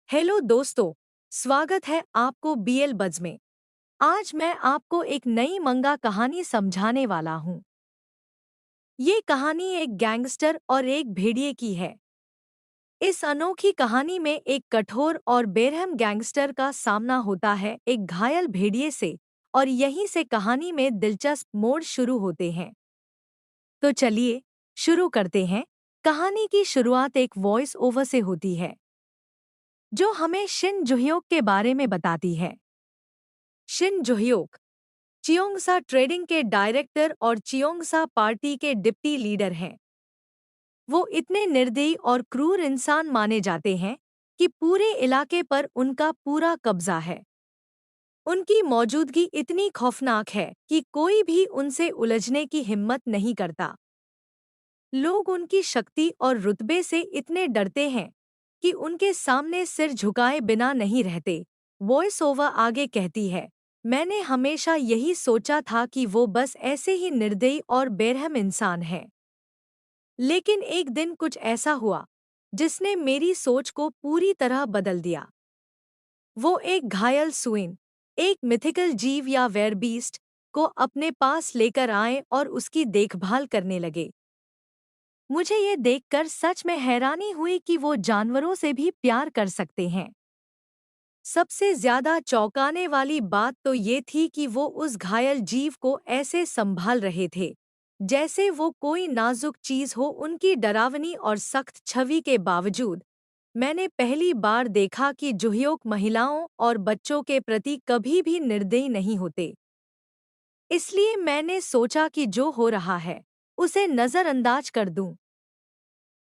Hello दोस्तों, स्वागत है आपको बीएल बज़ में। आज मैं आपको एक नई मंगा कहानी समझाने वाला हूँ। ये कहानी एक गैंगस्टर और एक भेड़िए की है। इस अनोखी कहानी में एक कठोर और बेरहम गैंगस्टर का सामना होता है एक घायल भेड़िए से, और यहीं से कहानी में दिलचस्प मोड़ शुरू होते हैं। तो चलिए शुरू करते हैं। कहानी की शुरुआत एक वॉइस ओवर से होती है, जो हमें शिन जुहयोक के बारे में बताती है। शिन जुहयोक चियोंगसा ट्रेडिंग के डायरेक्टर और चियोंगसा पार्टी के डिप्टी लीडर हैं। वो इतने निर्दयी और क्रूर इंसान माने जाते हैं कि पूरे इलाके पर उनका पूरा कब्जा है। उनकी मौजूदगी इतनी खौफनाक है कि कोई भी उनसे उलझने की हिम्मत नहीं करता। लोग उनकी शक्ति और रुतबे से इतने डरते हैं कि उनके सामने सिर झुकाए बिना नहीं रहते। वॉइस ओवर आगे कहती है, मैंने हमेशा यही सोचा था कि वो बस ऐसे ही निर्दयी और बेरहम इंसान है। लेकिन एक दिन कुछ ऐसा हुआ जिसने मेरी सोच को पूरी तरह बदल दिया। वो एक घायल सुइन, एक मिथिकल जीव या वेयरबीस्ट को अपने पास लेकर आए और उसकी देखभाल करने लगे। मुझे ये देखकर सच में हैरानी हुई कि वो जानवरों से भी प्यार कर सकते हैं। सबसे ज्यादा चौंकाने वाली बात तो ये थी कि वो उस घायल जीव को ऐसे संभाल रहे थे जैसे वो कोई नाजुक चीज हो। उनकी डरावनी और सख्त छवि के बावजूद मैंने पहली बार देखा कि जुहयोक महिलाओं और बच्चों के प्रति कभी भी निर्दयी नहीं होते। इसलिए मैंने सोचा कि जो हो रहा है उसे नज़रअंदाज कर दूं।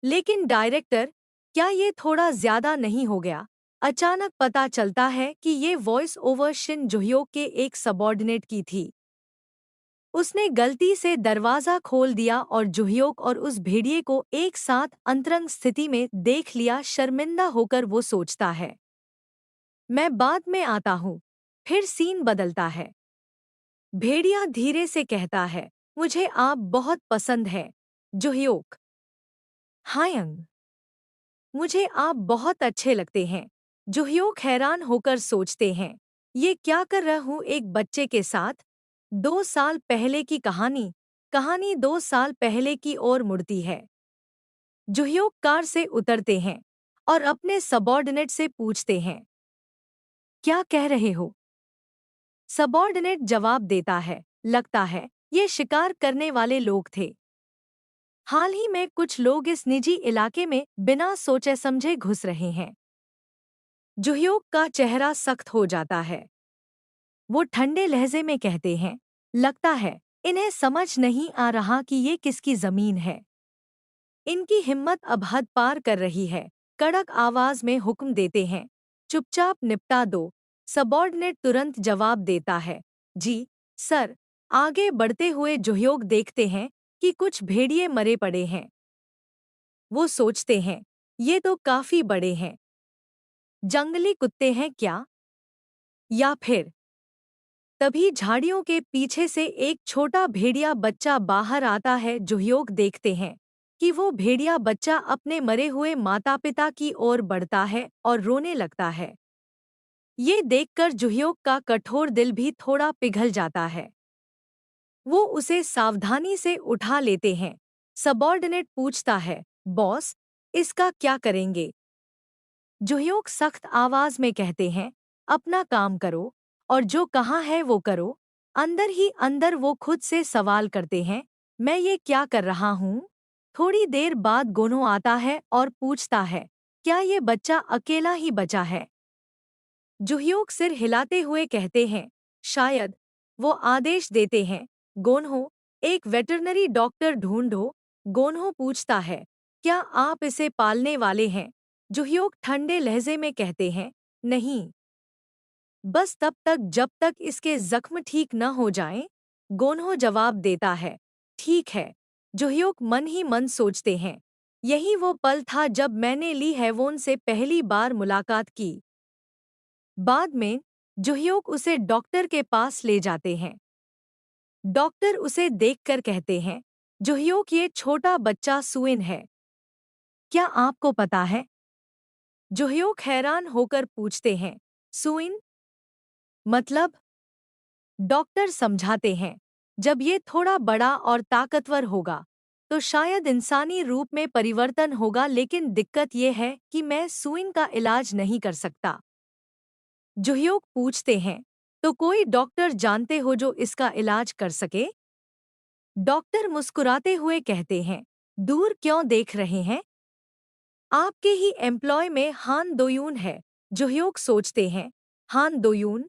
लेकिन डायरेक्टर, क्या ये थोड़ा ज्यादा नहीं हो गया? अचानक पता चलता है कि ये वॉइस ओवर शिन जुहयोक के एक सबॉर्डिनेट की थी। उसने गलती से दरवाजा खोल दिया और जुहयोक और उस भेड़िए को एक साथ अंतरंग स्थिति में देख लिया। शर्मिंदा होकर वो सोचता है, मैं बाद में आता हूँ। फिर सीन बदलता है। भेड़िया धीरे से कहता है, मुझे आप बहुत पसंद है जुहयोक। हायंग, मुझे आप बहुत अच्छे लगते हैं। जुहयोक हैरान होकर सोचते हैं, ये क्या कर रहा हूँ एक बच्चे के साथ। 2 साल पहले की कहानी कहानी 2 साल पहले की ओर मुड़ती है। जुहयोक कार से उतरते हैं और अपने सबॉर्डिनेट से पूछते हैं, क्या कह रहे हो? सबॉर्डिनेट जवाब देता है, लगता है ये शिकार करने वाले लोग थे। हाल ही में कुछ लोग इस निजी इलाके में बिना सोचे समझे घुस रहे हैं। जुहयोक का चेहरा सख्त हो जाता है। वो ठंडे लहजे में कहते हैं, लगता है इन्हें समझ नहीं आ रहा कि ये किसकी जमीन है। इनकी हिम्मत अब हद पार कर रही है। कड़क आवाज में हुक्म देते हैं, चुपचाप निपटा दो। सबॉर्डिनेट तुरंत जवाब देता है, जी सर। आगे बढ़ते हुए जुहयोक देखते हैं कि कुछ भेड़िए मरे पड़े हैं। वो सोचते हैं, ये तो काफी बड़े हैं। जंगली कुत्ते हैं क्या? या फिर तभी झाड़ियों के पीछे से एक छोटा भेड़िया बच्चा बाहर आता है। जुहयोक देखते हैं कि वो भेड़िया बच्चा अपने मरे हुए माता पिता की ओर बढ़ता है और रोने लगता है। ये देखकर जुहयोक का कठोर दिल भी थोड़ा पिघल जाता है। वो उसे सावधानी से उठा लेते हैं। सबॉर्डिनेट पूछता है, बॉस, इसका क्या करेंगे? जुहयोक सख्त आवाज में कहते हैं, अपना काम करो और जो कहा है वो करो। अंदर ही अंदर वो खुद से सवाल करते हैं, मैं ये क्या कर रहा हूँ? थोड़ी देर बाद गोनो आता है और पूछता है, क्या ये बच्चा अकेला ही बचा है? जुहयोक सिर हिलाते हुए कहते हैं, शायद। वो आदेश देते हैं, गोन्हो, एक वेटरनरी डॉक्टर ढूंढो। गोन्हो पूछता है, क्या आप इसे पालने वाले हैं? जुहयोक ठंडे लहजे में कहते हैं, नहीं, बस तब तक जब तक इसके जख्म ठीक न हो जाएं। गोन्हो जवाब देता है, ठीक है। जुहयोक मन ही मन सोचते हैं, यही वो पल था जब मैंने ली हैवोन से पहली बार मुलाकात की। बाद में जुहयोक उसे डॉक्टर के पास ले जाते हैं। डॉक्टर उसे देखकर कहते हैं, जुहयोक, ये छोटा बच्चा सुइन है। क्या आपको पता है? जुहयोक हैरान होकर पूछते हैं, सुइन मतलब? डॉक्टर समझाते हैं, जब ये थोड़ा बड़ा और ताकतवर होगा तो शायद इंसानी रूप में परिवर्तन होगा, लेकिन दिक्कत ये है कि मैं सुइन का इलाज नहीं कर सकता। जुहयोक पूछते हैं, तो कोई डॉक्टर जानते हो जो इसका इलाज कर सके? डॉक्टर मुस्कुराते हुए कहते हैं, दूर क्यों देख रहे हैं? आपके ही एम्प्लॉय में हान दोयून है। जुहयोक सोचते हैं, हान दोयून?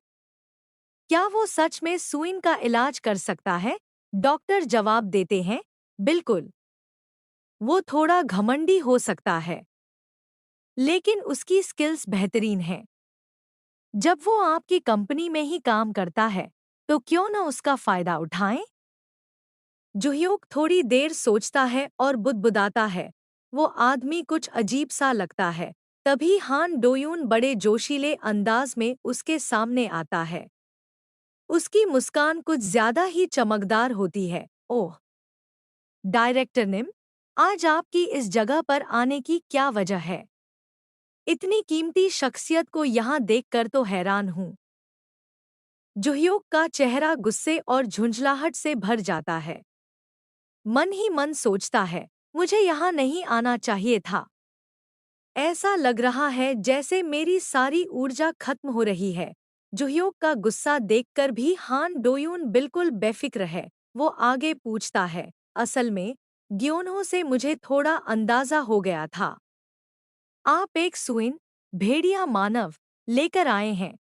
क्या वो सच में सुइन का इलाज कर सकता है? डॉक्टर जवाब देते हैं, बिल्कुल। वो थोड़ा घमंडी हो सकता है, लेकिन उसकी स्किल्स बेहतरीन हैं। जब वो आपकी कंपनी में ही काम करता है, तो क्यों न उसका फायदा उठाएं? जुहयोक थोड़ी देर सोचता है और बुदबुदाता है, वो आदमी कुछ अजीब सा लगता है। तभी हान डोयून बड़े जोशीले अंदाज में उसके सामने आता है। उसकी मुस्कान कुछ ज्यादा ही चमकदार होती है। ओह, डायरेक्टर निम, आज आपकी इस जगह पर आने की क्या वजह है? इतनी कीमती शख्सियत को यहाँ देखकर तो हैरान हूँ। जुहयोक का चेहरा गुस्से और झुंझलाहट से भर जाता है। मन ही मन सोचता है, मुझे यहाँ नहीं आना चाहिए था। ऐसा लग रहा है जैसे मेरी सारी ऊर्जा खत्म हो रही है। जुहयोक का गुस्सा देखकर भी हान डोयून बिल्कुल बेफिक्र है। वो आगे पूछता है, असल में ग्योनहो से मुझे थोड़ा अंदाजा हो गया था। आप एक सुइन भेड़िया मानव लेकर आए हैं,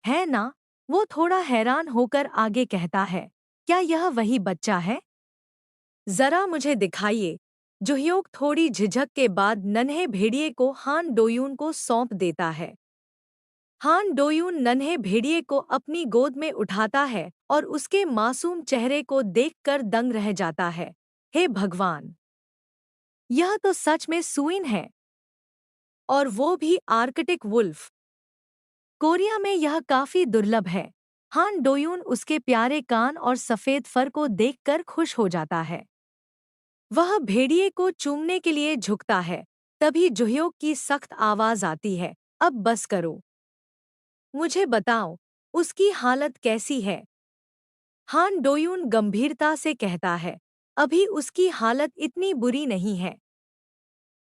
है ना? वो थोड़ा हैरान होकर आगे कहता है, क्या यह वही बच्चा है? जरा मुझे दिखाइए। जुहयोक थोड़ी झिझक के बाद नन्हे भेड़िए को हान डोयून को सौंप देता है। हान डोयून नन्हे भेड़िए को अपनी गोद में उठाता है और उसके मासूम चेहरे को देखकर दंग रह जाता है। हे भगवान! यह तो सच में सुइन है, और वो भी आर्कटिक वुल्फ। कोरिया में यह काफी दुर्लभ है। हान डोयून उसके प्यारे कान और सफेद फर को देखकर खुश हो जाता है। वह भेड़िए को चूमने के लिए झुकता है। तभी जुहयोक की सख्त आवाज आती है, अब बस करो। मुझे बताओ, उसकी हालत कैसी है? हान डोयून गंभीरता से कहता है, अभी उसकी हालत इतनी बुरी नहीं है।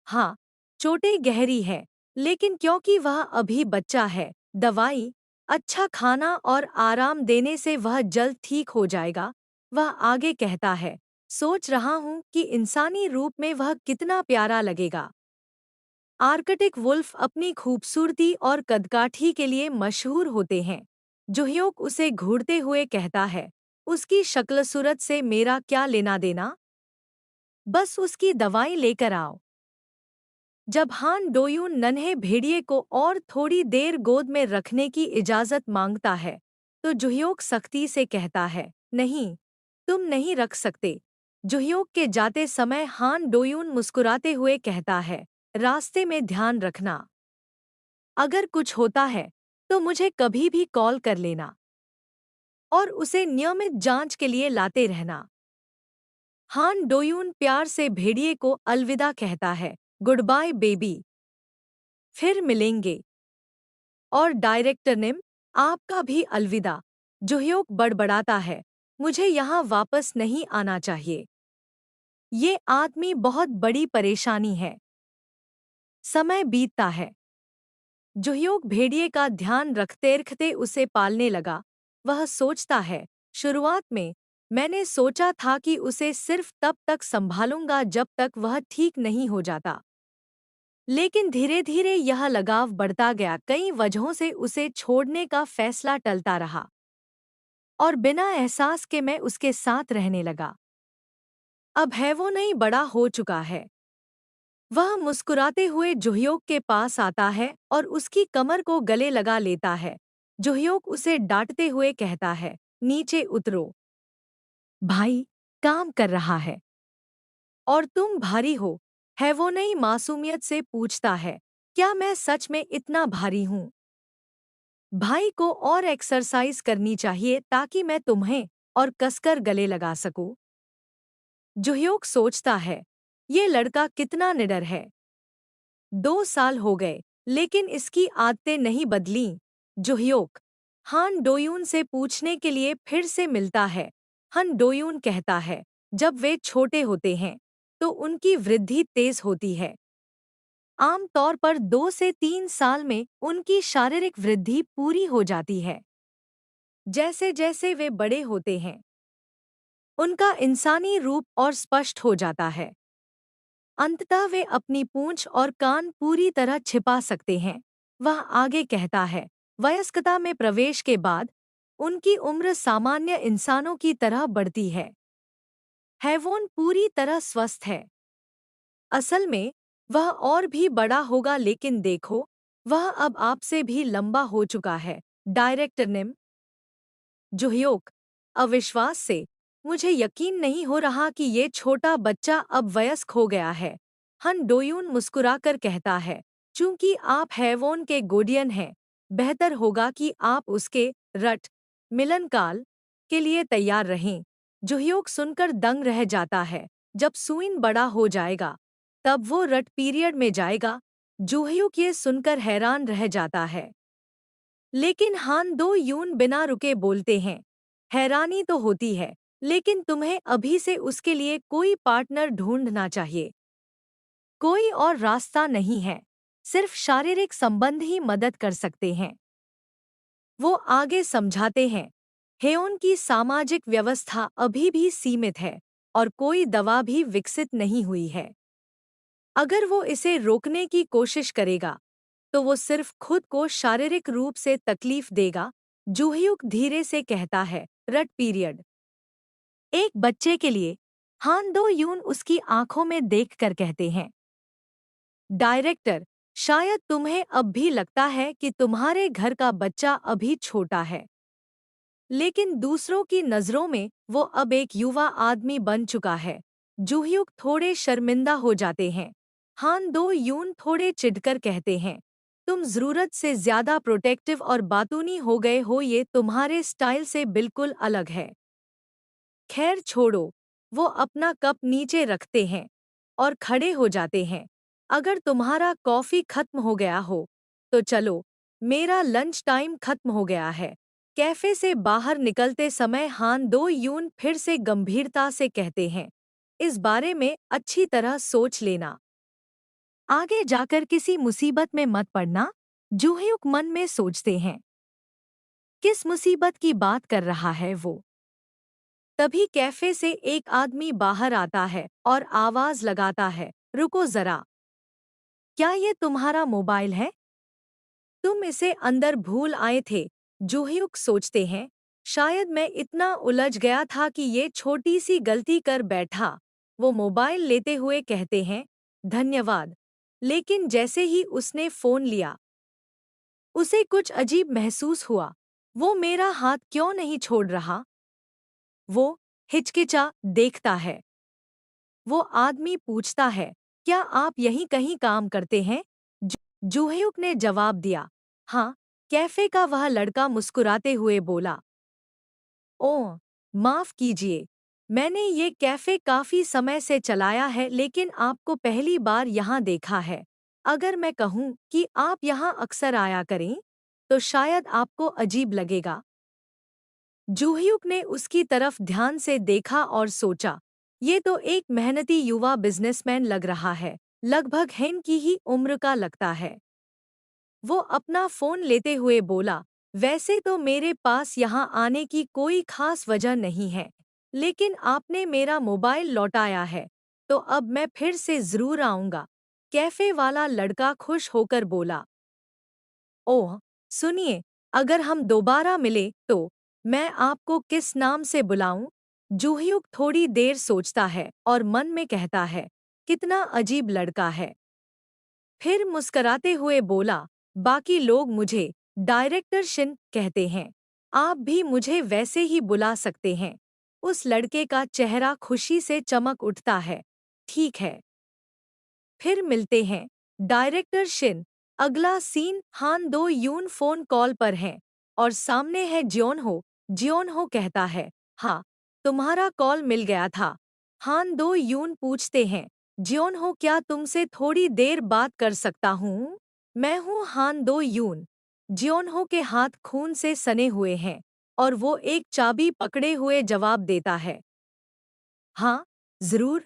हाँ, चोटें गहरी है, लेकिन क्योंकि वह अभी बच्चा है, दवाई, अच्छा खाना और आराम देने से वह जल्द ठीक हो जाएगा। वह आगे कहता है, सोच रहा हूँ कि इंसानी रूप में वह कितना प्यारा लगेगा। आर्कटिक वुल्फ अपनी खूबसूरती और कदकाठी के लिए मशहूर होते हैं। जुहयोक उसे घूरते हुए कहता है, उसकी शक्ल सूरत से मेरा क्या लेना देना? बस उसकी दवाई लेकर आओ। जब हान डोयून नन्हे भेड़िए को और थोड़ी देर गोद में रखने की इजाजत मांगता है, तो जुहयोक सख्ती से कहता है, नहीं, तुम नहीं रख सकते। जुहयोक के जाते समय हान डोयून मुस्कुराते हुए कहता है, रास्ते में ध्यान रखना। अगर कुछ होता है, तो मुझे कभी भी कॉल कर लेना। और उसे नियमित जांच के लिए लाते रहना। हान डोयून प्यार से भेड़िए को अलविदा कहता है, गुड बाय बेबी, फिर मिलेंगे। और डायरेक्टर निम, आपका भी अलविदा। जुहयोक बड़बड़ाता है, मुझे यहाँ वापस नहीं आना चाहिए। ये आदमी बहुत बड़ी परेशानी है। समय बीतता है। जुहयोक भेड़िए का ध्यान रखते उसे पालने लगा। वह सोचता है, शुरुआत में मैंने सोचा था कि उसे सिर्फ तब तक संभालूंगा जब तक वह ठीक नहीं हो जाता। लेकिन धीरे धीरे यह लगाव बढ़ता गया। कई वजहों से उसे छोड़ने का फैसला टलता रहा, और बिना एहसास के मैं उसके साथ रहने लगा। अब है वो नहीं बड़ा हो चुका है। वह मुस्कुराते हुए जुहयोक के पास आता है और उसकी कमर को गले लगा लेता है। जुहयोक उसे डांटते हुए कहता है, नीचे उतरो। भाई, काम कर रहा है। और तुम भारी हो। है वो नहीं मासूमियत से पूछता है, क्या मैं सच में इतना भारी हूँ? भाई को और एक्सरसाइज करनी चाहिए ताकि मैं तुम्हें और कसकर गले लगा सकूं। जुहयोक सोचता है, ये लड़का कितना निडर है। 2 साल हो गए, लेकिन इसकी आदतें नहीं बदलीं। जुहयोक हान डोयून से पूछने के लिए फिर से मिलता है। हन डोयून कहता है, जब वे छोटे होते हैं तो उनकी वृद्धि तेज होती है। आम तौर पर 2 से 3 साल में उनकी शारीरिक वृद्धि पूरी हो जाती है। जैसे जैसे वे बड़े होते हैं, उनका इंसानी रूप और स्पष्ट हो जाता है। अंततः वे अपनी पूंछ और कान पूरी तरह छिपा सकते हैं। वह आगे कहता है, वयस्कता में प्रवेश के बाद उनकी उम्र सामान्य इंसानों की तरह बढ़ती है। हैवोन पूरी तरह स्वस्थ है। असल में वह और भी बड़ा होगा, लेकिन देखो, वह अब आपसे भी लंबा हो चुका है। डायरेक्टर निम जुहयोक अविश्वास से, मुझे यकीन नहीं हो रहा कि ये छोटा बच्चा अब वयस्क हो गया है। हन डोयून मुस्कुराकर कहता है, चूंकि आप हैवोन के गोडियन हैं, बेहतर होगा कि आप उसके रट मिलनकाल के लिए तैयार रहें। जुहयोक सुनकर दंग रह जाता है। जब सुइन बड़ा हो जाएगा तब वो रट पीरियड में जाएगा। जुहयोक ये सुनकर हैरान रह जाता है। लेकिन हान दो यून बिना रुके बोलते हैं, हैरानी तो होती है, लेकिन तुम्हें अभी से उसके लिए कोई पार्टनर ढूंढना चाहिए। कोई और रास्ता नहीं है, सिर्फ शारीरिक संबंध ही मदद कर सकते हैं। वो आगे समझाते हैं, हेओन की सामाजिक व्यवस्था अभी भी सीमित है और कोई दवा भी विकसित नहीं हुई है। अगर वो इसे रोकने की कोशिश करेगा तो वो सिर्फ खुद को शारीरिक रूप से तकलीफ देगा। जूहयुक धीरे से कहता है, रट पीरियड एक बच्चे के लिए। हान दो यून उसकी आंखों में देखकर कहते हैं, डायरेक्टर, शायद तुम्हें अब भी लगता है कि तुम्हारे घर का बच्चा अभी छोटा है, लेकिन दूसरों की नज़रों में वो अब एक युवा आदमी बन चुका है। जूहयुक थोड़े शर्मिंदा हो जाते हैं। हान दो यून थोड़े चिढ़कर कहते हैं, तुम ज़रूरत से ज़्यादा प्रोटेक्टिव और बातूनी हो गए हो, ये तुम्हारे स्टाइल से बिल्कुल अलग है। खैर छोड़ो, वो अपना कप नीचे रखते हैं और खड़े हो जाते हैं। अगर तुम्हारा कॉफ़ी खत्म हो गया हो तो चलो, मेरा लंच टाइम खत्म हो गया है। कैफे से बाहर निकलते समय हान दो यून फिर से गंभीरता से कहते हैं, इस बारे में अच्छी तरह सोच लेना। आगे जाकर किसी मुसीबत में मत पड़ना। जूहयुक मन में सोचते हैं, किस मुसीबत की बात कर रहा है वो। तभी कैफे से एक आदमी बाहर आता है और आवाज लगाता है, रुको जरा, क्या ये तुम्हारा मोबाइल है? तुम इसे अंदर भूल आए थे। जूहयुक सोचते हैं, शायद मैं इतना उलझ गया था कि ये छोटी सी गलती कर बैठा। वो मोबाइल लेते हुए कहते हैं, धन्यवाद। लेकिन जैसे ही उसने फोन लिया, उसे कुछ अजीब महसूस हुआ। वो मेरा हाथ क्यों नहीं छोड़ रहा? वो हिचकिचा देखता है। वो आदमी पूछता है, क्या आप यहीं कहीं काम करते हैं? जूहयुक ने जवाब दिया, हाँ। कैफे का वह लड़का मुस्कुराते हुए बोला, ओह, माफ कीजिए, मैंने ये कैफे काफी समय से चलाया है, लेकिन आपको पहली बार यहाँ देखा है। अगर मैं कहूँ कि आप यहाँ अक्सर आया करें तो शायद आपको अजीब लगेगा। जूहयुक ने उसकी तरफ ध्यान से देखा और सोचा, ये तो एक मेहनती युवा बिजनेसमैन लग रहा है, लगभग हेन की ही उम्र का लगता है। वो अपना फोन लेते हुए बोला, वैसे तो मेरे पास यहाँ आने की कोई खास वजह नहीं है, लेकिन आपने मेरा मोबाइल लौटाया है, तो अब मैं फिर से ज़रूर आऊँगा। कैफे वाला लड़का खुश होकर बोला, ओह, सुनिए, अगर हम दोबारा मिले तो मैं आपको किस नाम से बुलाऊं? जूहयुक थोड़ी देर सोचता है और मन में कहता है, कितना अजीब लड़का है। फिर मुस्कराते हुए बोला, बाकी लोग मुझे डायरेक्टर शिन कहते हैं, आप भी मुझे वैसे ही बुला सकते हैं। उस लड़के का चेहरा खुशी से चमक उठता है। ठीक है, फिर मिलते हैं। Director Shin. अगला सीन, हान दो यून फोन कॉल पर हैं और सामने है जियोनहो। जियोनहो कहता है, हाँ, तुम्हारा कॉल मिल गया था। हान दो यून पूछते हैं, जियोन हो, क्या तुमसे थोड़ी देर बात कर सकता हूँ? मैं हूँ हान दो यून। जियोन हो के हाथ खून से सने हुए हैं और वो एक चाबी पकड़े हुए जवाब देता है। हाँ, जरूर।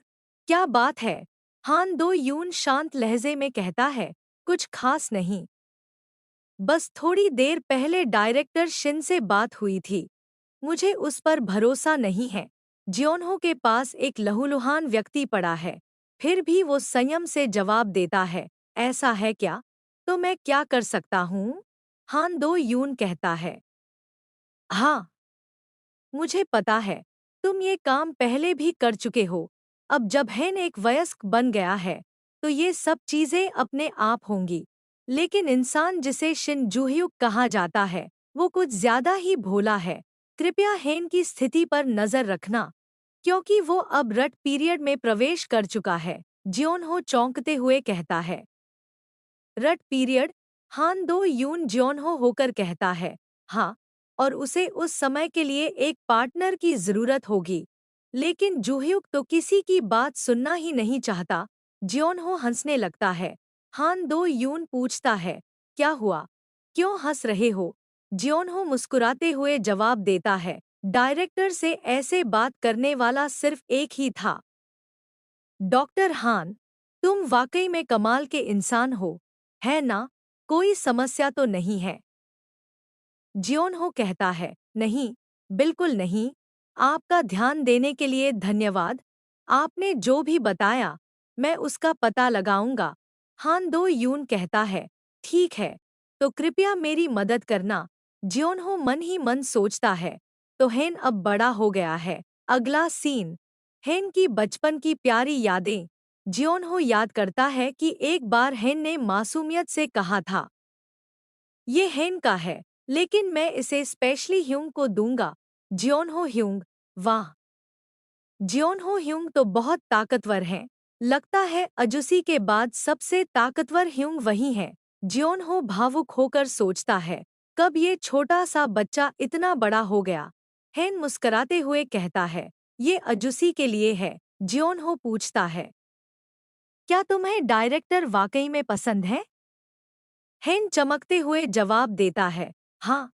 क्या बात है? हान दो यून शांत लहजे में कहता है, कुछ खास नहीं। बस थोड़ी देर पहले डायरेक्टर शिन से बात हुई थी। मुझे उस पर भरोसा नहीं है। जियोनहो के पास एक लहूलुहान व्यक्ति पड़ा है। फिर भी वो संयम से जवाब देता है, ऐसा है क्या? तो मैं क्या कर सकता हूँ? हान दो यून कहता है। हाँ, मुझे पता है। तुम ये काम पहले भी कर चुके हो। अब जब हेन एक वयस्क बन गया है, तो ये सब चीजें अपने आप होंगी। लेकिन इंसान जिसे शिन जूह्युक कहा जाता है, वो कुछ ज्यादा ही भोला है। कृपया हेन की स्थिति पर नजर रखना, क्योंकि वो अब रट पीरियड में प्रवेश कर चुका है। जियोनहो चौंकते हुए कहता है। रट पीरियड? हान दो यून ज्योनहो होकर कहता है, हाँ, और उसे उस समय के लिए एक पार्टनर की जरूरत होगी। लेकिन जूह्युक तो किसी की बात सुनना ही नहीं चाहता। ज्योनहो हंसने लगता है। हान दो यून पूछता है, क्या हुआ? क्यों हंस रहे हो? ज्योनहो मुस्कुराते हुए जवाब देता है, डायरेक्टर से ऐसे बात करने वाला सिर्फ एक ही था। डॉक्टर हान, तुम वाकई में कमाल के इंसान हो, है ना? कोई समस्या तो नहीं है? जियोनहो कहता है, नहीं, बिल्कुल नहीं। आपका ध्यान देने के लिए धन्यवाद। आपने जो भी बताया, मैं उसका पता लगाऊंगा। हान दो यून कहता है, ठीक है, तो कृपया मेरी मदद करना। जियोनहो मन ही मन सोचता है, तो हेन अब बड़ा हो गया है। अगला सीन, हेन की बचपन की प्यारी यादें। जियोनहो याद करता है कि एक बार हेन ने मासूमियत से कहा था, ये हेन का है, लेकिन मैं इसे स्पेशली ह्यूंग को दूंगा। जियोनहो ह्यूंग, वाह! जियोनहो ह्यूंग तो बहुत ताकतवर हैं। लगता है अजुसी के बाद सबसे ताकतवर ह्यूंग वही है। जियोनहो भावुक होकर सोचता है, कब ये छोटा सा बच्चा इतना बड़ा हो गया? हेन मुस्कराते हुए कहता है, ये अजुसी के लिए है। जियोनहो पूछता है, क्या तुम्हें डायरेक्टर वाकई में पसंद है? हेन चमकते हुए जवाब देता है, हाँ,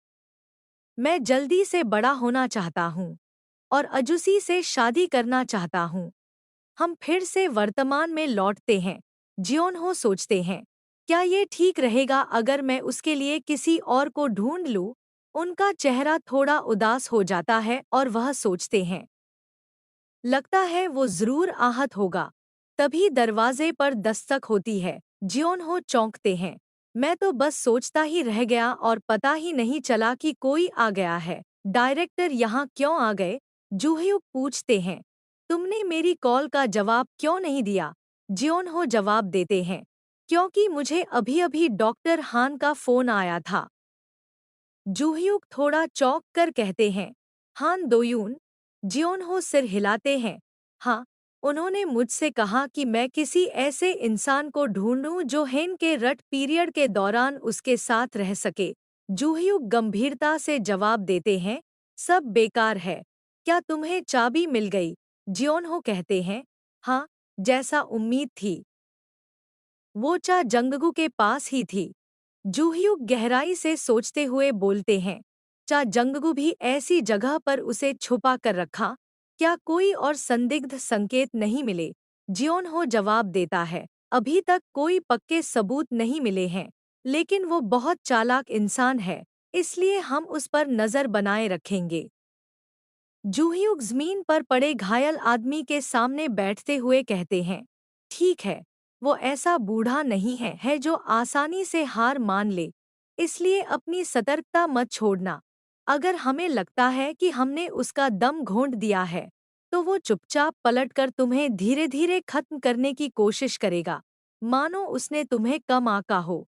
मैं जल्दी से बड़ा होना चाहता हूँ और अजुसी से शादी करना चाहता हूँ। हम फिर से वर्तमान में लौटते हैं। जियोनहो सोचते हैं, क्या ये ठीक रहेगा अगर मैं उसके लिए किसी और को ढूंढ लूं? उनका चेहरा थोड़ा उदास हो जाता है और वह सोचते हैं, लगता है वो जरूर आहत होगा। तभी दरवाजे पर दस्तक होती है। जियोनहो चौंकते हैं। मैं तो बस सोचता ही रह गया और पता ही नहीं चला कि कोई आ गया है। डायरेक्टर यहाँ क्यों आ गए? जूह्युक पूछते हैं। तुमने मेरी कॉल का जवाब क्यों नहीं दिया? जियोनहो जवाब देते हैं, क्योंकि मुझे अभी अभी डॉक्टर हान का फोन आया था। जूह्युक थोड़ा चौंक कर कहते हैं, हान दोयून? जियोनहो सिर हिलाते हैं। हाँ, उन्होंने मुझसे कहा कि मैं किसी ऐसे इंसान को ढूंढूं जो हेन के रट पीरियड के दौरान उसके साथ रह सके। जूह्युक गंभीरता से जवाब देते हैं, सब बेकार है। क्या तुम्हें चाबी मिल गई? जियोनहो कहते हैं, हाँ, जैसा उम्मीद थी। वो चा जंगगू के पास ही थी। जूह्युक गहराई से सोचते हुए बोलते हैं, चा जंगगू भी ऐसी जगह पर उसे छुपा कर रखा? क्या कोई और संदिग्ध संकेत नहीं मिले? जियोनहो जवाब देता है, अभी तक कोई पक्के सबूत नहीं मिले हैं, लेकिन वो बहुत चालाक इंसान है, इसलिए हम उस पर नजर बनाए रखेंगे। जूह्युक जमीन पर पड़े घायल आदमी के सामने बैठते हुए कहते हैं, ठीक है, वो ऐसा बूढ़ा नहीं है जो आसानी से हार मान ले, इसलिए अपनी सतर्कता मत छोड़ना। अगर हमें लगता है कि हमने उसका दम घोंट दिया है, तो वो चुपचाप पलटकर तुम्हें धीरे धीरे खत्म करने की कोशिश करेगा, मानो उसने तुम्हें कम आका हो।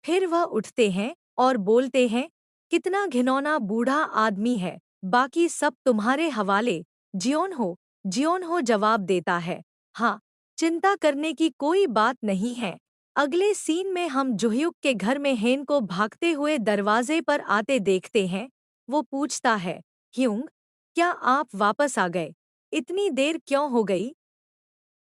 फिर वह उठते हैं और बोलते हैं, कितना घिनौना बूढ़ा आदमी है, बाकी सब तुम्हारे हवाले। जियोन हो जवाब देता है, हाँ, चिंता करने की कोई बात नहीं है। अगले सीन में हम जुह्युक के घर में हेन को भागते हुए दरवाजे पर आते देखते हैं। वो पूछता है, ह्यूंग, क्या आप वापस आ गए? इतनी देर क्यों हो गई?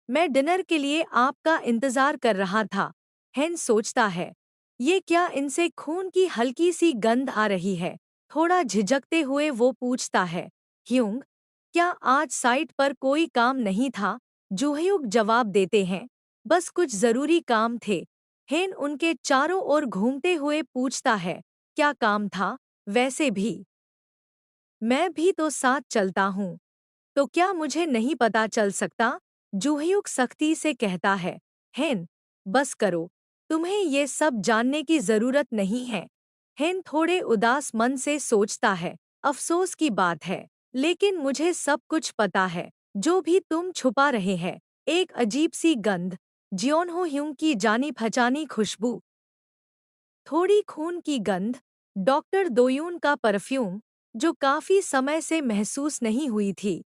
मैं डिनर के लिए आपका इंतजार कर रहा था। हेन सोचता है, ये क्या इनसे खून की हल्की सी गंध आ रही है। थोड़ा झिझकते हुए वो पूछता है, ह्यूंग, क्या आज साइट पर कोई काम नहीं था? जूहयुग जवाब देते हैं, बस कुछ जरूरी काम थे। हेन उनके चारों ओर घूमते हुए पूछता है, क्या काम था? वैसे भी मैं भी तो साथ चलता हूँ। तो क्या मुझे नहीं पता चल सकता? जूहयुग सख्ती से कहता है, हेन, बस करो, तुम्हें ये सब जानने की जरूरत नहीं है। हेन थोड़े उदास मन से सोचता है, अफसोस की बात है, लेकिन मुझे सब कुछ पता है, जो भी तुम छुपा रहे हैं। एक अजीब सी गंध, जियोनहो ह्यूंग की जानी पहचानी खुशबू, थोड़ी खून की गंध, डॉक्टर दोयून का परफ्यूम, जो काफी समय से महसूस नहीं हुई थी।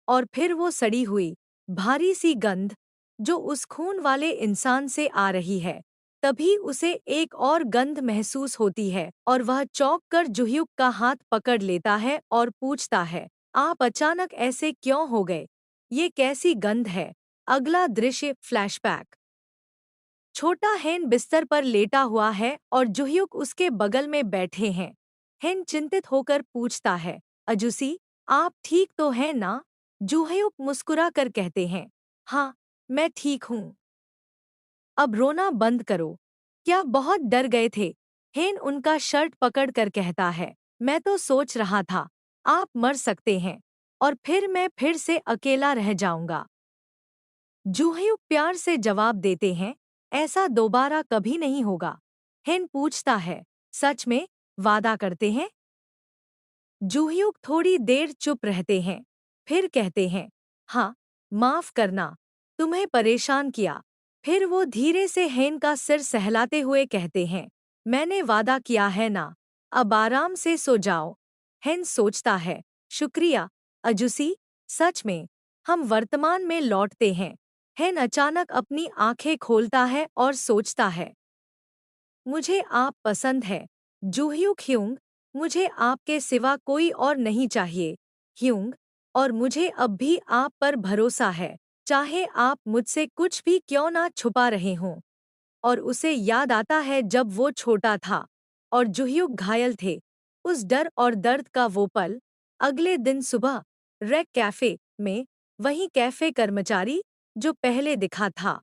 और फिर वो सड़ी हुई, भारी सी गंध, जो उस खून वाले इंसान से आ रही है। तभी उसे एक और गंध महसूस होती है और वह चौंक कर जुहयुग का हाथ पकड़ लेता है और पूछता है, आप अचानक ऐसे क्यों हो गए? ये कैसी गंध है? अगला दृश्य फ्लैशबैक। छोटा हेन बिस्तर पर लेटा हुआ है और जुहयुग उसके बगल में बैठे हैं। हेन चिंतित होकर पूछता है, अजुसी, आप ठीक तो हैं ना? जूहयुग मुस्कुरा कर कहते हैं, हाँ, मैं ठीक हूँ। अब रोना बंद करो। क्या बहुत डर गए थे? हेन उनका शर्ट पकड़ कर कहता है, मैं तो सोच रहा था, आप मर सकते हैं और फिर मैं फिर से अकेला रह जाऊंगा। जूहयुग प्यार से जवाब देते हैं, ऐसा दोबारा कभी नहीं होगा। हेन पूछता है, सच में, वादा करते हैं? जूहयुग थोड़ी देर चुप रहते हैं, फिर कहते हैं, हाँ, माफ करना, तुम्हें परेशान किया। फिर वो धीरे से हेन का सिर सहलाते हुए कहते हैं, मैंने वादा किया है ना, अब आराम से सो जाओ। हेन सोचता है, शुक्रिया, अजुसी, सच में, हम वर्तमान में लौटते हैं। हेन अचानक अपनी आंखें खोलता है और सोचता है, मुझे आप पसंद है, जूहयू ह्यूंग, मुझे आपके सिवा कोई और नहीं चाहिए, ह्यूंग, और मुझे अब भी आप पर भरोसा है, चाहे आप मुझसे कुछ भी क्यों ना छुपा रहे हों। और उसे याद आता है जब वो छोटा था और जुहयुग घायल थे, उस डर और दर्द का वो पल। अगले दिन सुबह रेक कैफे में वही कैफे कर्मचारी जो पहले दिखा था,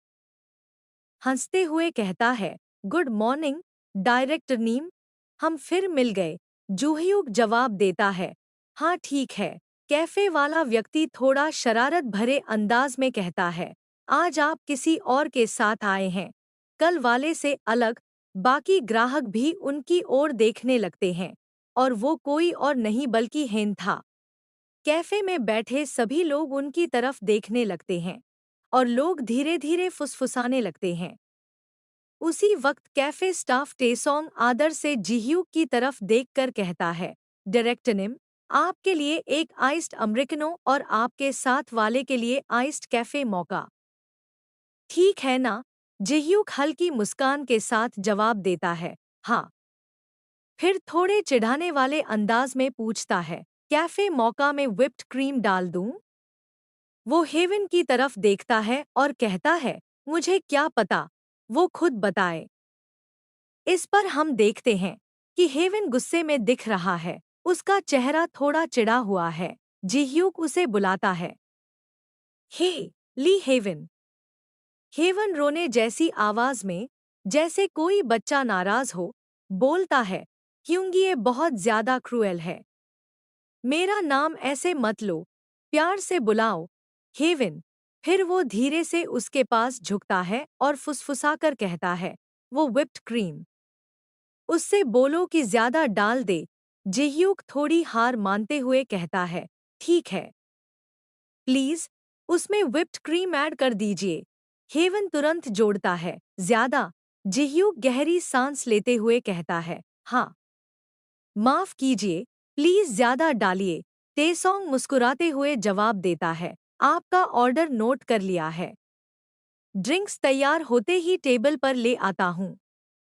हंसते हुए कहता है, गुड मॉर्निंग, डायरेक्टर नीम, हम फिर मिल गए। जूहयुग जवाब देता है, हाँ ठीक है। कैफे वाला व्यक्ति थोड़ा शरारत भरे अंदाज में कहता है, आज आप किसी और के साथ आए हैं, कल वाले से अलग। बाकी ग्राहक भी उनकी ओर देखने लगते हैं और वो कोई और नहीं बल्कि हेन था। कैफे में बैठे सभी लोग उनकी तरफ देखने लगते हैं और लोग धीरे धीरे फुसफुसाने लगते हैं। उसी वक्त कैफे स्टाफ टेसोंग आदर से जीह्यू की तरफ देखकर कहता है, डायरेक्टर निम, आपके लिए एक आइस्ड अमेरिकनो और आपके साथ वाले के लिए आइस्ड कैफे मौका। ठीक है ना? जीह्यूक हल्की मुस्कान के साथ जवाब देता है, हाँ। फिर थोड़े चिढ़ाने वाले अंदाज में पूछता है, कैफे मौका में व्हिप्ड क्रीम डाल दूं? वो हेवन की तरफ देखता है और कहता है, मुझे क्या पता, वो खुद बताए। इस पर हम देखते हैं कि हेवन गुस्से में दिख रहा है, उसका चेहरा थोड़ा चिढ़ा हुआ है। जीह्यूक उसे बुलाता है, हे, ली हेवन। हेवन रोने जैसी आवाज में, जैसे कोई बच्चा नाराज हो, बोलता है, क्योंकि ये बहुत ज्यादा क्रूएल है। मेरा नाम ऐसे मत लो, प्यार से बुलाओ, हेवन। फिर वो धीरे से उसके पास झुकता है और फुसफुसाकर कहता है, वो व्हिप्ड क्रीम, उससे बोलो कि ज्यादा डाल दे। जिह्यूक थोड़ी हार मानते हुए कहता है, ठीक है, प्लीज, उसमें व्हिप्ड क्रीम ऐड कर दीजिए। हेवन तुरंत जोड़ता है, ज्यादा। जिह्यूक गहरी सांस लेते हुए कहता है, हाँ, माफ कीजिए, प्लीज ज्यादा डालिए। तेसोंग मुस्कुराते हुए जवाब देता है, आपका ऑर्डर नोट कर लिया है। ड्रिंक्स तैयार होते ही टेबल पर ले आता हूँ।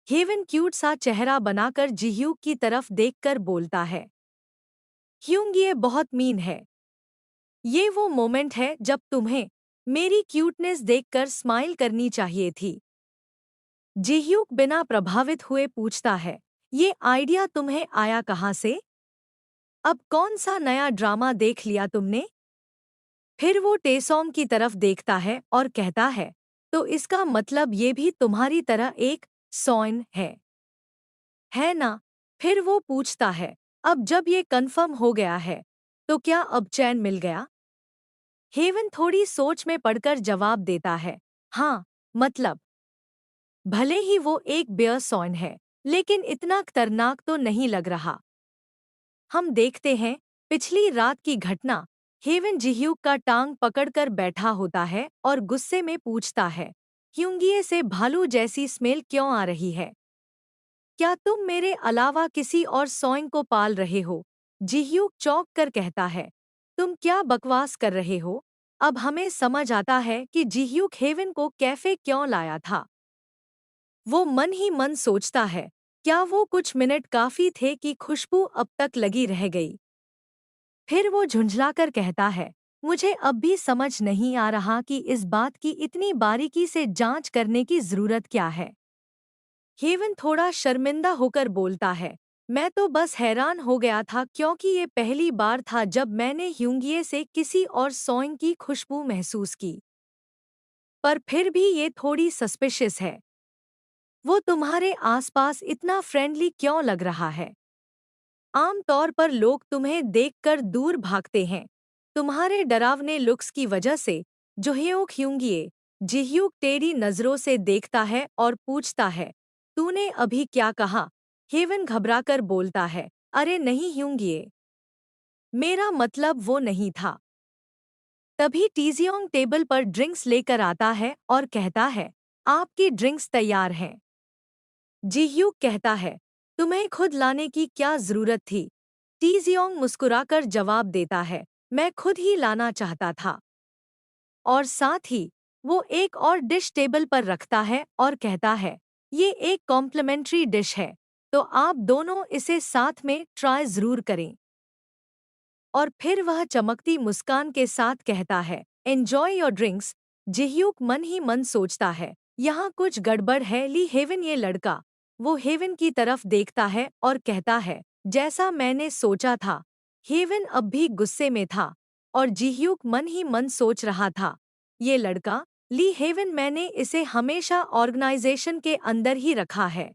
हेवन क्यूट सा चेहरा बनाकर जिह्यूक की तरफ देखकर बोलता है, ह्यूंग, ये बहुत मीन है। ये वो मोमेंट है जब तुम्हें मेरी क्यूटनेस देखकर स्माइल करनी चाहिए थी। जिह्यूक बिना प्रभावित हुए पूछता है, ये आइडिया तुम्हें आया कहाँ से? अब कौन सा नया ड्रामा देख लिया तुमने? फिर वो टेसोंग की तरफ देखता है और कहता है, तो इसका मतलब ये भी तुम्हारी तरह एक सॉइन है ना? फिर वो पूछता है, अब जब ये कंफर्म हो गया है, तो क्या अब चैन मिल गया? हेवन थोड़ी सोच में पड़कर जवाब देता है, हाँ, मतलब भले ही वो एक बेयर सॉइन है, लेकिन इतना खतरनाक तो नहीं लग रहा। हम देखते हैं पिछली रात की घटना। हेवन जिह्यूक का टांग पकड़कर बैठा होता है और गुस्से में पूछता है, ह्यूंगिए से भालू जैसी स्मेल क्यों आ रही है? क्या तुम मेरे अलावा किसी और सॉइंग को पाल रहे हो? जिह्यूक चौंक कर कहता है, तुम क्या बकवास कर रहे हो? अब हमें समझ आता है कि जिह्यूक हेवन को कैफे क्यों लाया था। वो मन ही मन सोचता है, क्या वो कुछ मिनट काफी थे कि खुशबू अब तक लगी रह गई। फिर वो झुंझलाकर कहता है, मुझे अब भी समझ नहीं आ रहा कि इस बात की इतनी बारीकी से जांच करने की जरूरत क्या है। हेवन थोड़ा शर्मिंदा होकर बोलता है, मैं तो बस हैरान हो गया था क्योंकि ये पहली बार था जब मैंने ह्यूंगिए से किसी और सॉइंग की खुशबू महसूस की। पर फिर भी ये थोड़ी सस्पिशियस है। वो तुम्हारे आसपास इतना फ्रेंडली क्यों लग रहा है? आम तौर पर लोग तुम्हें देखकर दूर भागते हैं। तुम्हारे डरावने लुक्स की वजह से। जोहेओक ह्यूंगिए, जिह्यूक तेरी नजरों से देखता है और पूछता है, तूने अभी क्या कहा? हेवन घबराकर बोलता है, अरे नहीं ह्यूंगिए, मेरा मतलब वो नहीं था। तभी टीजियोंग टेबल पर ड्रिंक्स लेकर आता है और कहता है, आपकी ड्रिंक्स तैयार हैं। जीह्यूक कहता है, तुम्हें खुद लाने की क्या जरूरत थी? टीजियोंग मुस्कुराकर जवाब देता है, मैं खुद ही लाना चाहता था। और साथ ही वो एक और डिश टेबल पर रखता है और कहता है, ये एक कॉम्प्लिमेंट्री डिश है, तो आप दोनों इसे साथ में ट्राई जरूर करें। और फिर वह चमकती मुस्कान के साथ कहता है, एन्जॉय योर ड्रिंक्स। जिह्यूक मन ही मन सोचता है, यहाँ कुछ गड़बड़ है। ली हेवन ये लड़का। वो हेवन की तरफ देखता है और कहता है, जैसा मैंने सोचा था। हेवन अब भी गुस्से में था और जिह्यूक मन ही मन सोच रहा था, ये लड़का, ली हेवन, मैंने इसे हमेशा ऑर्गेनाइजेशन के अंदर ही रखा है,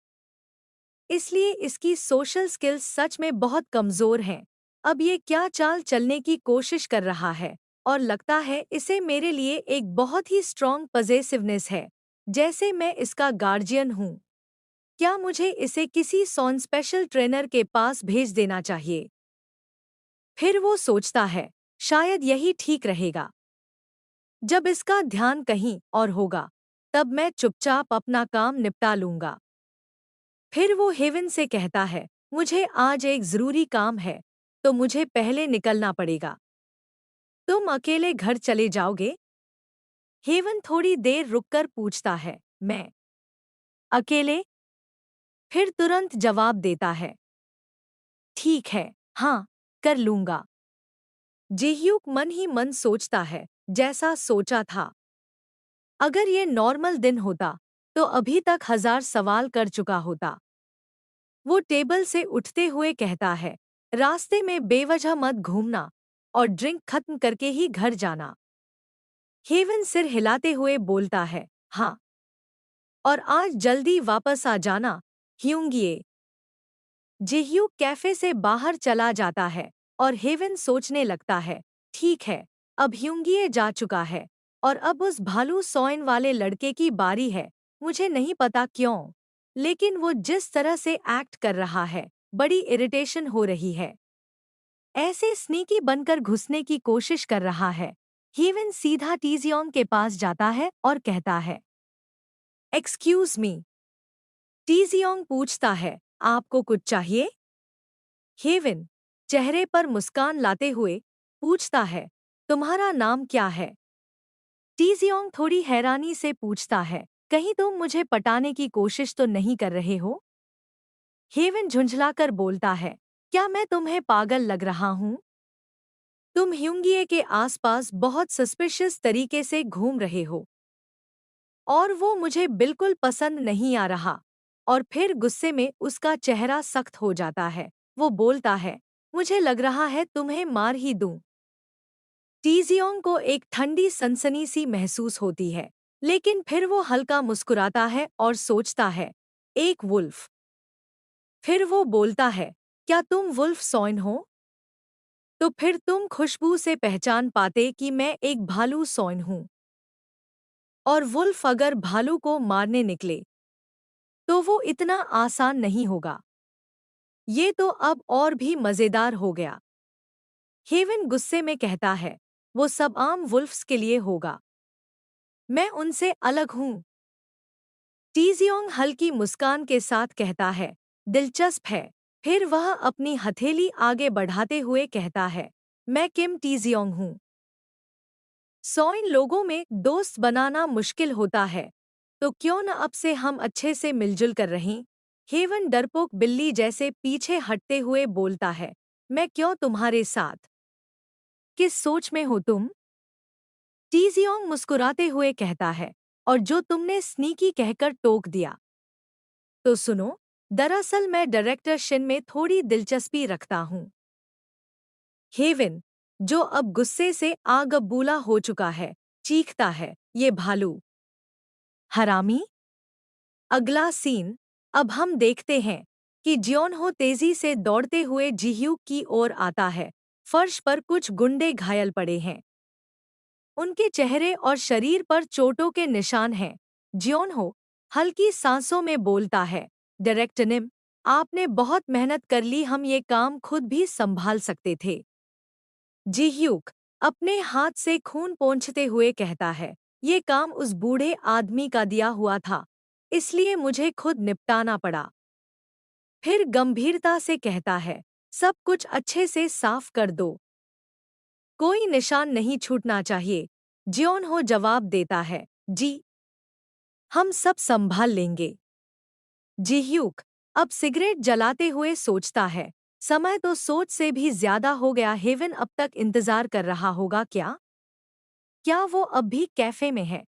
इसलिए इसकी सोशल स्किल्स सच में बहुत कमजोर हैं। अब ये क्या चाल चलने की कोशिश कर रहा है और लगता है इसे मेरे लिए एक बहुत ही स्ट्रॉन्ग पजेसिवनेस है, जैसे मैं इसका गार्जियन हूँ। क्या मुझे इसे किसी सॉन स्पेशल ट्रेनर के पास भेज देना चाहिए? फिर वो सोचता है, शायद यही ठीक रहेगा। जब इसका ध्यान कहीं और होगा, तब मैं चुपचाप अपना काम निपटा लूंगा। फिर वो हेवन से कहता है, मुझे आज एक जरूरी काम है, तो मुझे पहले निकलना पड़ेगा। तुम अकेले घर चले जाओगे? हेवन थोड़ी देर रुककर पूछता है, मैं अकेले? फिर तुरंत जवाब देता है, ठीक है, हाँ, कर लूंगा। जिह्यूक मन ही मन सोचता है, जैसा सोचा था। अगर ये नॉर्मल दिन होता, तो अभी तक 1000 सवाल कर चुका होता। वो टेबल से उठते हुए कहता है, रास्ते में बेवजह मत घूमना और ड्रिंक खत्म करके ही घर जाना। हेवन सिर हिलाते हुए बोलता है, हाँ, और आज जल्दी वापस आ जाना, ह्यूंगिए। जिह्यूक कैफे से बाहर चला जाता है और हेवन सोचने लगता है, ठीक है, अब ह्यूंगिए जा चुका है और अब उस भालू सॉइन वाले लड़के की बारी है। मुझे नहीं पता क्यों, लेकिन वो जिस तरह से एक्ट कर रहा है, बड़ी इरिटेशन हो रही है। ऐसे स्नीकी बनकर घुसने की कोशिश कर रहा है। हेवन सीधा टीजियोंग के पास जाता है और कहता है, एक्सक्यूज मी। टीजियोंग पूछता है, आपको कुछ चाहिए? हेवन चेहरे पर मुस्कान लाते हुए पूछता है, तुम्हारा नाम क्या है? टीजियोंग थोड़ी हैरानी से पूछता है, कहीं तुम मुझे पटाने की कोशिश तो नहीं कर रहे हो? हेवन झुंझलाकर बोलता है, क्या मैं तुम्हें पागल लग रहा हूँ? तुम ह्यूंगिए के आसपास बहुत सस्पिशियस तरीके से घूम रहे हो और वो मुझे बिल्कुल पसंद नहीं आ रहा। और फिर गुस्से में उसका चेहरा सख्त हो जाता है। वो बोलता है, मुझे लग रहा है तुम्हें मार ही दूं। टीजियोंग को एक ठंडी सनसनी सी महसूस होती है, लेकिन फिर वो हल्का मुस्कुराता है और सोचता है, एक वुल्फ। फिर वो बोलता है, क्या तुम वुल्फ सॉइन हो? तो फिर तुम खुशबू से पहचान पाते कि मैं एक भालू सॉइन हूं। और वुल्फ अगर भालू को मारने निकले तो वो इतना आसान नहीं होगा। ये तो अब और भी मजेदार हो गया। हेवन गुस्से में कहता है, वो सब आम वुल्फ्स के लिए होगा। मैं उनसे अलग हूं। टीजियोंग हल्की मुस्कान के साथ कहता है, दिलचस्प है। फिर वह अपनी हथेली आगे बढ़ाते हुए कहता है, मैं किम टीजियोंग हूं। सॉइन लोगों में दोस्त बनाना मुश्किल होता है, तो क्यों न अब से हम अच्छे से मिलजुल कर रहें। हेवन डरपोक बिल्ली जैसे पीछे हटते हुए बोलता है, मैं क्यों तुम्हारे साथ? किस सोच में हो तुम? टीजियोंग मुस्कुराते हुए कहता है, और जो तुमने स्नीकी कहकर टोक दिया। तो सुनो, दरअसल मैं डायरेक्टर शिन में थोड़ी दिलचस्पी रखता हूँ। हेवन, जो अब गुस्से से आग बबूला हो चुका है, चीखता है, ये भालू हरामी। अगला सीन। अब हम देखते हैं कि जियोनहो तेजी से दौड़ते हुए जिह्यूक की ओर आता है। फर्श पर कुछ गुंडे घायल पड़े हैं। उनके चेहरे और शरीर पर चोटों के निशान हैं। जियोनहो हल्की सांसों में बोलता है, डायरेक्टर निम, आपने बहुत मेहनत कर ली, हम ये काम खुद भी संभाल सकते थे। जिह्यूक अपने हाथ से खून पोंछते हुए कहता है, ये काम उस बूढ़े आदमी का दिया हुआ था, इसलिए मुझे खुद निपटाना पड़ा। फिर गंभीरता से कहता है, सब कुछ अच्छे से साफ कर दो, कोई निशान नहीं छूटना चाहिए। जियोनहो जवाब देता है, जी, हम सब संभाल लेंगे। जिह्यूक अब सिगरेट जलाते हुए सोचता है, समय तो सोच से भी ज्यादा हो गया। हेवन अब तक इंतजार कर रहा होगा क्या? क्या वो अब भी कैफे में है?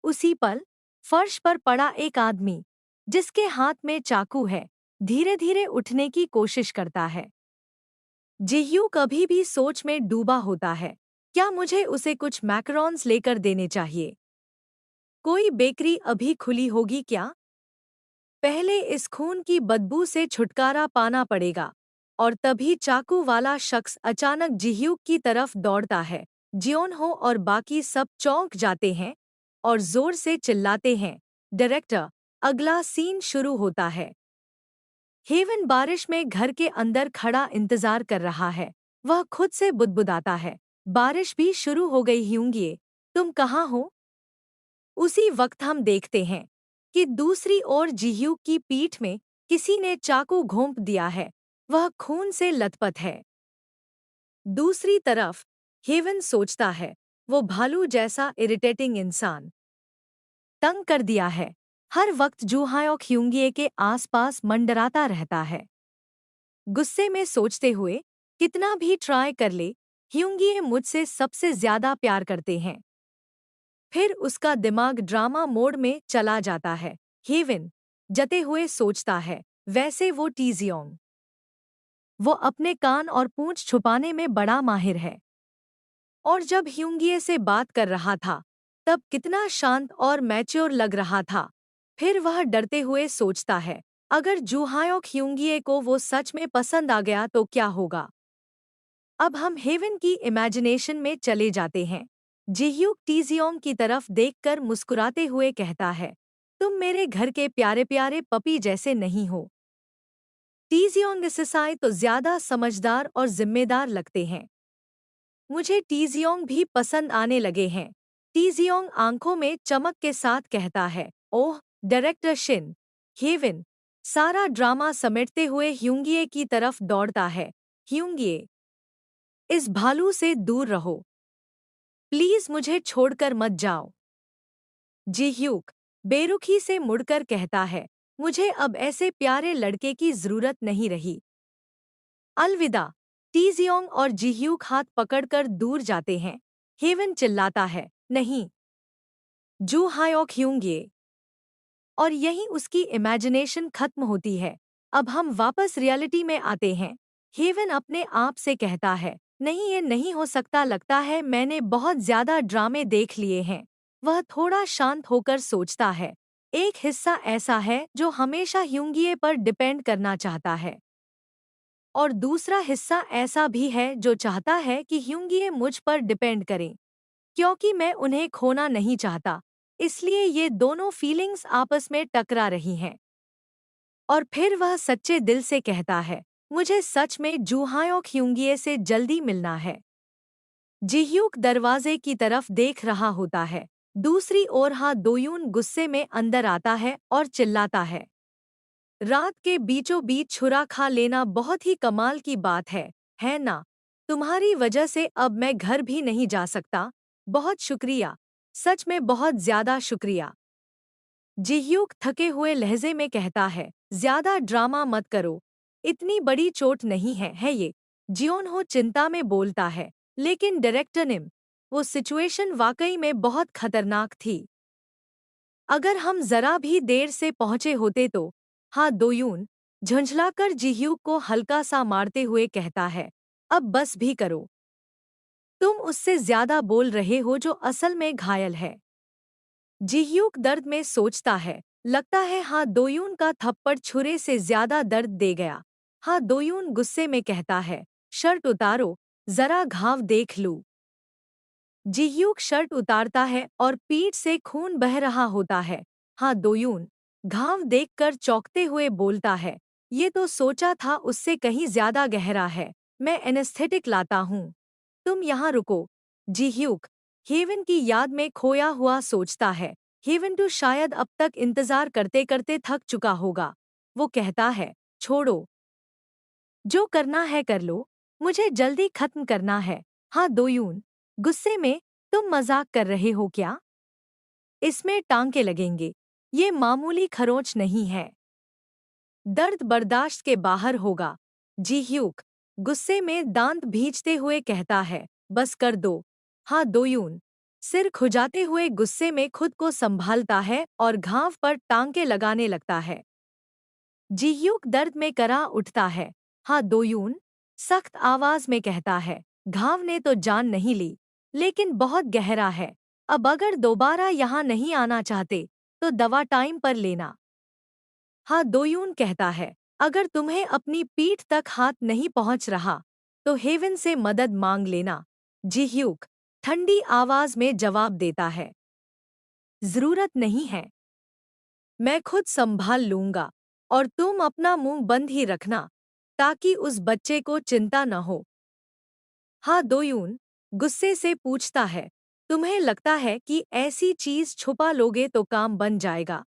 उसी पल फर्श पर पड़ा एक आदमी, जिसके हाथ में चाकू है, धीरे धीरे उठने की कोशिश करता है। जिह्यू कभी भी सोच में डूबा होता है, क्या मुझे उसे कुछ मैकरॉन्स लेकर देने चाहिए? कोई बेकरी अभी खुली होगी क्या? पहले इस खून की बदबू से छुटकारा पाना पड़ेगा। और तभी चाकू वाला शख्स अचानक जिह्यूक की तरफ दौड़ता है। जियोनहो और बाकी सब चौंक जाते हैं और जोर से चिल्लाते हैं, डायरेक्टर। अगला सीन शुरू होता है। हेवन बारिश में घर के अंदर खड़ा इंतजार कर रहा है। वह खुद से बुदबुदाता है, बारिश भी शुरू हो गई होंगी, तुम कहाँ हो? उसी वक्त हम देखते हैं कि दूसरी ओर जिह्यूक की पीठ में किसी ने चाकू घोंप दिया है। वह खून से लथपथ है। दूसरी तरफ हेवन सोचता है, वो भालू जैसा इरिटेटिंग इंसान तंग कर दिया है। हर वक्त जूहायोक ह्यूंगिए के आसपास मंडराता रहता है। गुस्से में सोचते हुए, कितना भी ट्राई कर ले, ह्यूंगिए मुझसे सबसे ज्यादा प्यार करते हैं। फिर उसका दिमाग ड्रामा मोड में चला जाता है। हेवन जते हुए सोचता है, वैसे वो टीजियोंग, वो अपने कान और पूंछ छुपाने में बड़ा माहिर है। और जब ह्यूंगिए से बात कर रहा था, तब कितना शांत और मैच्योर लग रहा था। फिर वह डरते हुए सोचता है, अगर जूहायोक ह्यूंगिए को वो सच में पसंद आ गया तो क्या होगा? अब हम हेवन की इमेजिनेशन में चले जाते हैं। जिह्यूक टीजियोंग की तरफ देखकर मुस्कुराते हुए कहता है, तुम मेरे घर के प्यारे प्यारे पपी जैसे नहीं हो। टीजियोंग इससाई तो ज्यादा समझदार और जिम्मेदार लगते हैं। मुझे टीजियोंग भी पसंद आने लगे हैं। टीजियोंग आंखों में चमक के साथ कहता है, ओह, डायरेक्टर शिन। हेवन सारा ड्रामा समेटते हुए ह्यूंगिए की तरफ दौड़ता है। ह्यूंगिए, इस भालू से दूर रहो, प्लीज मुझे छोड़कर मत जाओ। जिह्यूक बेरुखी से मुड़कर कहता है, मुझे अब ऐसे प्यारे लड़के की जरूरत नहीं रही। अलविदा। टीजियोंग और जीह्यूक हाथ पकड़कर दूर जाते हैं। हेवन चिल्लाता है, नहीं, जू हायोक ह्यूंगे। और यहीं उसकी इमेजिनेशन खत्म होती है। अब हम वापस रियलिटी में आते हैं। हेवन अपने आप से कहता है, नहीं, ये नहीं हो सकता, लगता है मैंने बहुत ज्यादा ड्रामे देख लिए हैं। वह थोड़ा शांत होकर सोचता है, एक हिस्सा ऐसा है जो हमेशा ह्यूंगिए पर डिपेंड करना चाहता है, और दूसरा हिस्सा ऐसा भी है जो चाहता है कि ह्यूंगिए मुझ पर डिपेंड करें, क्योंकि मैं उन्हें खोना नहीं चाहता। इसलिए ये दोनों फीलिंग्स आपस में टकरा रही हैं। और फिर वह सच्चे दिल से कहता है, मुझे सच में जूहायोक ह्यूंगिए से जल्दी मिलना है। जिह्यूक दरवाजे की तरफ देख रहा होता है। दूसरी ओर हा दोयून गुस्से में अंदर आता है और चिल्लाता रात के बीचों बीच छुरा खा लेना बहुत ही कमाल की बात है ना? तुम्हारी वजह से अब मैं घर भी नहीं जा सकता। बहुत शुक्रिया, सच में बहुत ज्यादा शुक्रिया। जिह्यूक थके हुए लहजे में कहता है, ज्यादा ड्रामा मत करो, इतनी बड़ी चोट नहीं है ये। जियोनहो चिंता में बोलता है, लेकिन डायरेक्टर निम, वो सिचुएशन वाकई में बहुत खतरनाक थी। अगर हम जरा भी देर से पहुंचे होते तो। हाँ, दोयून झुंझलाकर जिह्यूक को हल्का सा मारते हुए कहता है, अब बस भी करो, तुम उससे ज्यादा बोल रहे हो जो असल में घायल है। जिह्यूक दर्द में सोचता है, लगता है हाँ दोयून का थप्पड़ छुरे से ज्यादा दर्द दे गया। हाँ दोयून गुस्से में कहता है, शर्ट उतारो, जरा घाव देख लूं। जिह्यूक शर्ट उतारता है और पीठ से खून बह रहा होता है। हाँ दोयून घाव देखकर चौंकते हुए बोलता है, ये तो सोचा था उससे कहीं ज्यादा गहरा है, मैं एनेस्थेटिक लाता हूँ। तुम यहाँ रुको। जिह्यूक हेवन की याद में खोया हुआ सोचता है, हेवन टू शायद अब तक इंतजार करते करते थक चुका होगा। वो कहता है, छोड़ो, जो करना है कर लो, मुझे जल्दी खत्म करना है। हाँ दोयून गुस्से में, तुम मजाक कर रहे हो क्या? इसमें टांके लगेंगे, ये मामूली खरोंच नहीं है, दर्द बर्दाश्त के बाहर होगा। जिह्यूक गुस्से में दांत भींचते हुए कहता है, बस कर दो। हाँ दोयून सिर खुजाते हुए गुस्से में खुद को संभालता है और घाव पर टांके लगाने लगता है। जिह्यूक दर्द में करा उठता है। हाँ दोयून सख्त आवाज में कहता है, घाव ने तो जान नहीं ली, लेकिन बहुत गहरा है। अब अगर दोबारा यहाँ नहीं आना चाहते तो दवा टाइम पर लेना। हाँ दोयून कहता है, अगर तुम्हें अपनी पीठ तक हाथ नहीं पहुंच रहा तो हेवन से मदद मांग लेना। जिह्यूक ठंडी आवाज में जवाब देता है, जरूरत नहीं है, मैं खुद संभाल लूंगा, और तुम अपना मुंह बंद ही रखना ताकि उस बच्चे को चिंता न हो। हाँ दोयून गुस्से से पूछता है, तुम्हें लगता है कि ऐसी चीज छुपा लोगे तो काम बन जाएगा?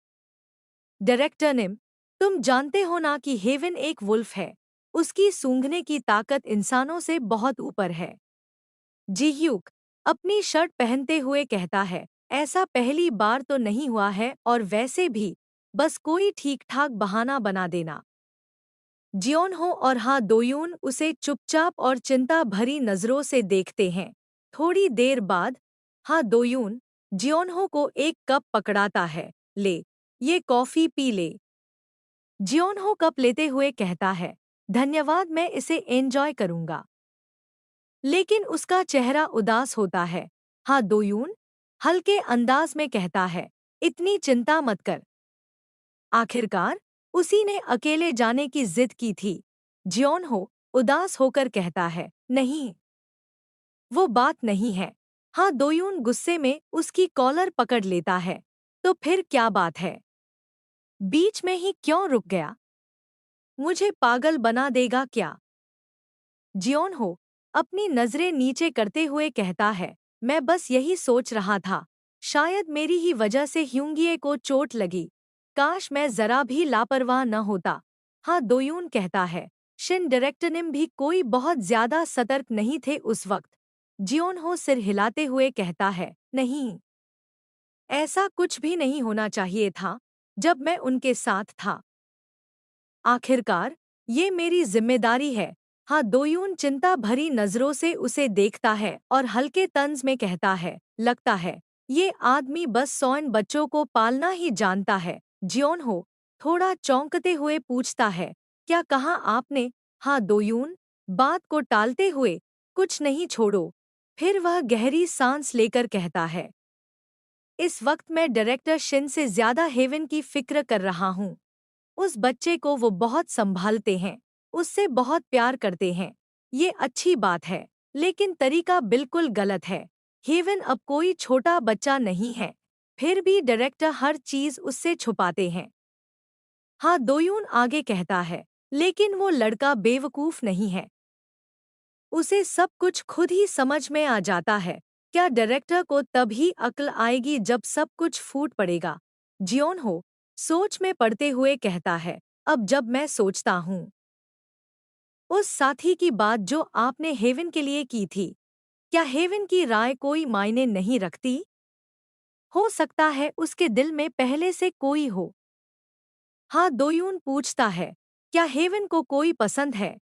डायरेक्टर निम, तुम जानते हो ना कि हेवन एक वुल्फ है, उसकी सूंघने की ताकत इंसानों से बहुत ऊपर है। जिह्यूक अपनी शर्ट पहनते हुए कहता है, ऐसा पहली बार तो नहीं हुआ है, और वैसे भी बस कोई ठीक ठाक बहाना बना देना। जियोनहो और हाँ दोयून उसे चुपचाप और चिंता भरी नजरों से देखते हैं। थोड़ी देर बाद हाँ दोयून जियोनहो को एक कप पकड़ाता है, ले, ये कॉफी पी ले। जियोनहो कप लेते हुए कहता है, धन्यवाद, मैं इसे एंजॉय करूंगा। लेकिन उसका चेहरा उदास होता है। हाँ दोयून हल्के अंदाज में कहता है, इतनी चिंता मत कर, आखिरकार उसी ने अकेले जाने की जिद की थी। जियोनहो उदास होकर कहता है, नहीं, वो बात नहीं है। हाँ दोयून गुस्से में उसकी कॉलर पकड़ लेता है, तो फिर क्या बात है? बीच में ही क्यों रुक गया? मुझे पागल बना देगा क्या? जियोनहो अपनी नजरें नीचे करते हुए कहता है, मैं बस यही सोच रहा था, शायद मेरी ही वजह से ह्यूंगिए को चोट लगी, काश मैं जरा भी लापरवाह न होता। हाँ दोयून कहता है, शिन डायरेक्टरनिम भी कोई बहुत ज्यादा सतर्क नहीं थे उस वक्त। जियोनहो सिर हिलाते हुए कहता है, नहीं, ऐसा कुछ भी नहीं होना चाहिए था जब मैं उनके साथ था। आखिरकार ये मेरी जिम्मेदारी है। हाँ, दोयून चिंता भरी नजरों से उसे देखता है और हल्के तंज में कहता है, लगता है ये आदमी बस 100 बच्चों को पालना ही जानता है। जियोन हो थोड़ा चौंकते हुए पूछता है, क्या कहा आपने? हाँ, दोयून बात को टालते हुए, कुछ नहीं, छोड़ो। फिर वह गहरी सांस लेकर कहता है, इस वक्त मैं डायरेक्टर शिन से ज्यादा हेवन की फिक्र कर रहा हूँ। उस बच्चे को वो बहुत संभालते हैं, उससे बहुत प्यार करते हैं। ये अच्छी बात है, लेकिन तरीका बिल्कुल गलत है। हेवन अब कोई छोटा बच्चा नहीं है, फिर भी डायरेक्टर हर चीज उससे छुपाते हैं। हाँ, दोयून आगे कहता है, लेकिन वो लड़का बेवकूफ नहीं है। उसे सब कुछ खुद ही समझ में आ जाता है। क्या डायरेक्टर को तभी अक्ल आएगी जब सब कुछ फूट पड़ेगा? जियोन हो सोच में पड़ते हुए कहता है, अब जब मैं सोचता हूँ उस साथी की बात जो आपने हेवन के लिए की थी, क्या हेवन की राय कोई मायने नहीं रखती? हो सकता है उसके दिल में पहले से कोई हो। हाँ, दोयून पूछता है, क्या हेवन को कोई पसंद है?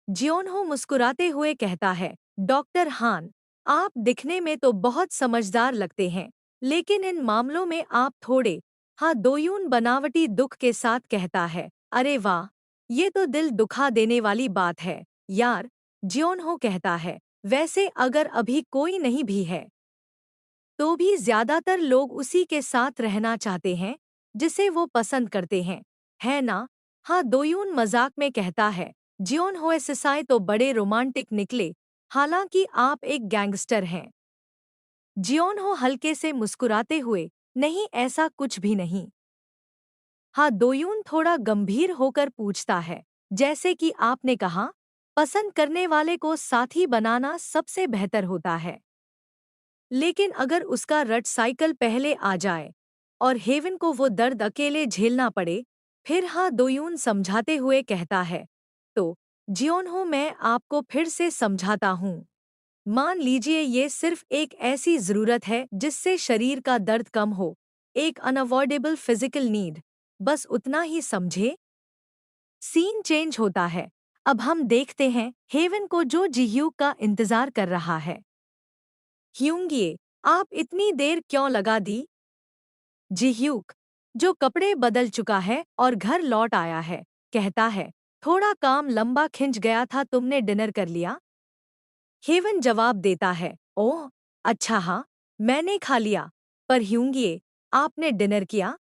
जियोनहो मुस्कुराते हुए कहता है, डॉक्टर हान, आप दिखने में तो बहुत समझदार लगते हैं, लेकिन इन मामलों में आप थोड़े। हाँ, दोयून बनावटी दुख के साथ कहता है, अरे वाह, ये तो दिल दुखा देने वाली बात है यार। जियोनहो कहता है, वैसे अगर अभी कोई नहीं भी है तो भी ज्यादातर लोग उसी के साथ रहना चाहते हैं जिसे वो पसंद करते हैं, है ना? हाँ, दोयून मजाक में कहता है, जियोन होएससाई तो बड़े रोमांटिक निकले, हालांकि आप एक गैंगस्टर हैं। जियोन हो हल्के से मुस्कुराते हुए, नहीं, ऐसा कुछ भी नहीं। हाँ, दोयून थोड़ा गंभीर होकर पूछता है, जैसे कि आपने कहा, पसंद करने वाले को साथी बनाना सबसे बेहतर होता है। लेकिन अगर उसका रट साइकिल पहले आ जाए और हेवन को वो दर्द अकेले झेलना पड़े, फिर? हाँ, दोयून समझाते हुए कहता है, तो जियोनहो मैं आपको फिर से समझाता हूँ। मान लीजिए ये सिर्फ एक ऐसी जरूरत है जिससे शरीर का दर्द कम हो, एक अनअवॉइडेबल फिजिकल नीड, बस उतना ही समझे। सीन चेंज होता है। अब हम देखते हैं हेवन को जो जिह्यूक का इंतजार कर रहा है। ह्यूंगिए, आप इतनी देर क्यों लगा दी? जिह्यूक, जो कपड़े बदल चुका है और घर लौट आया है, कहता है, थोड़ा काम लंबा खिंच गया था। तुमने डिनर कर लिया? हेवन जवाब देता है, ओह अच्छा, हाँ, मैंने खा लिया। पर ह्यूंगिए, आपने डिनर किया?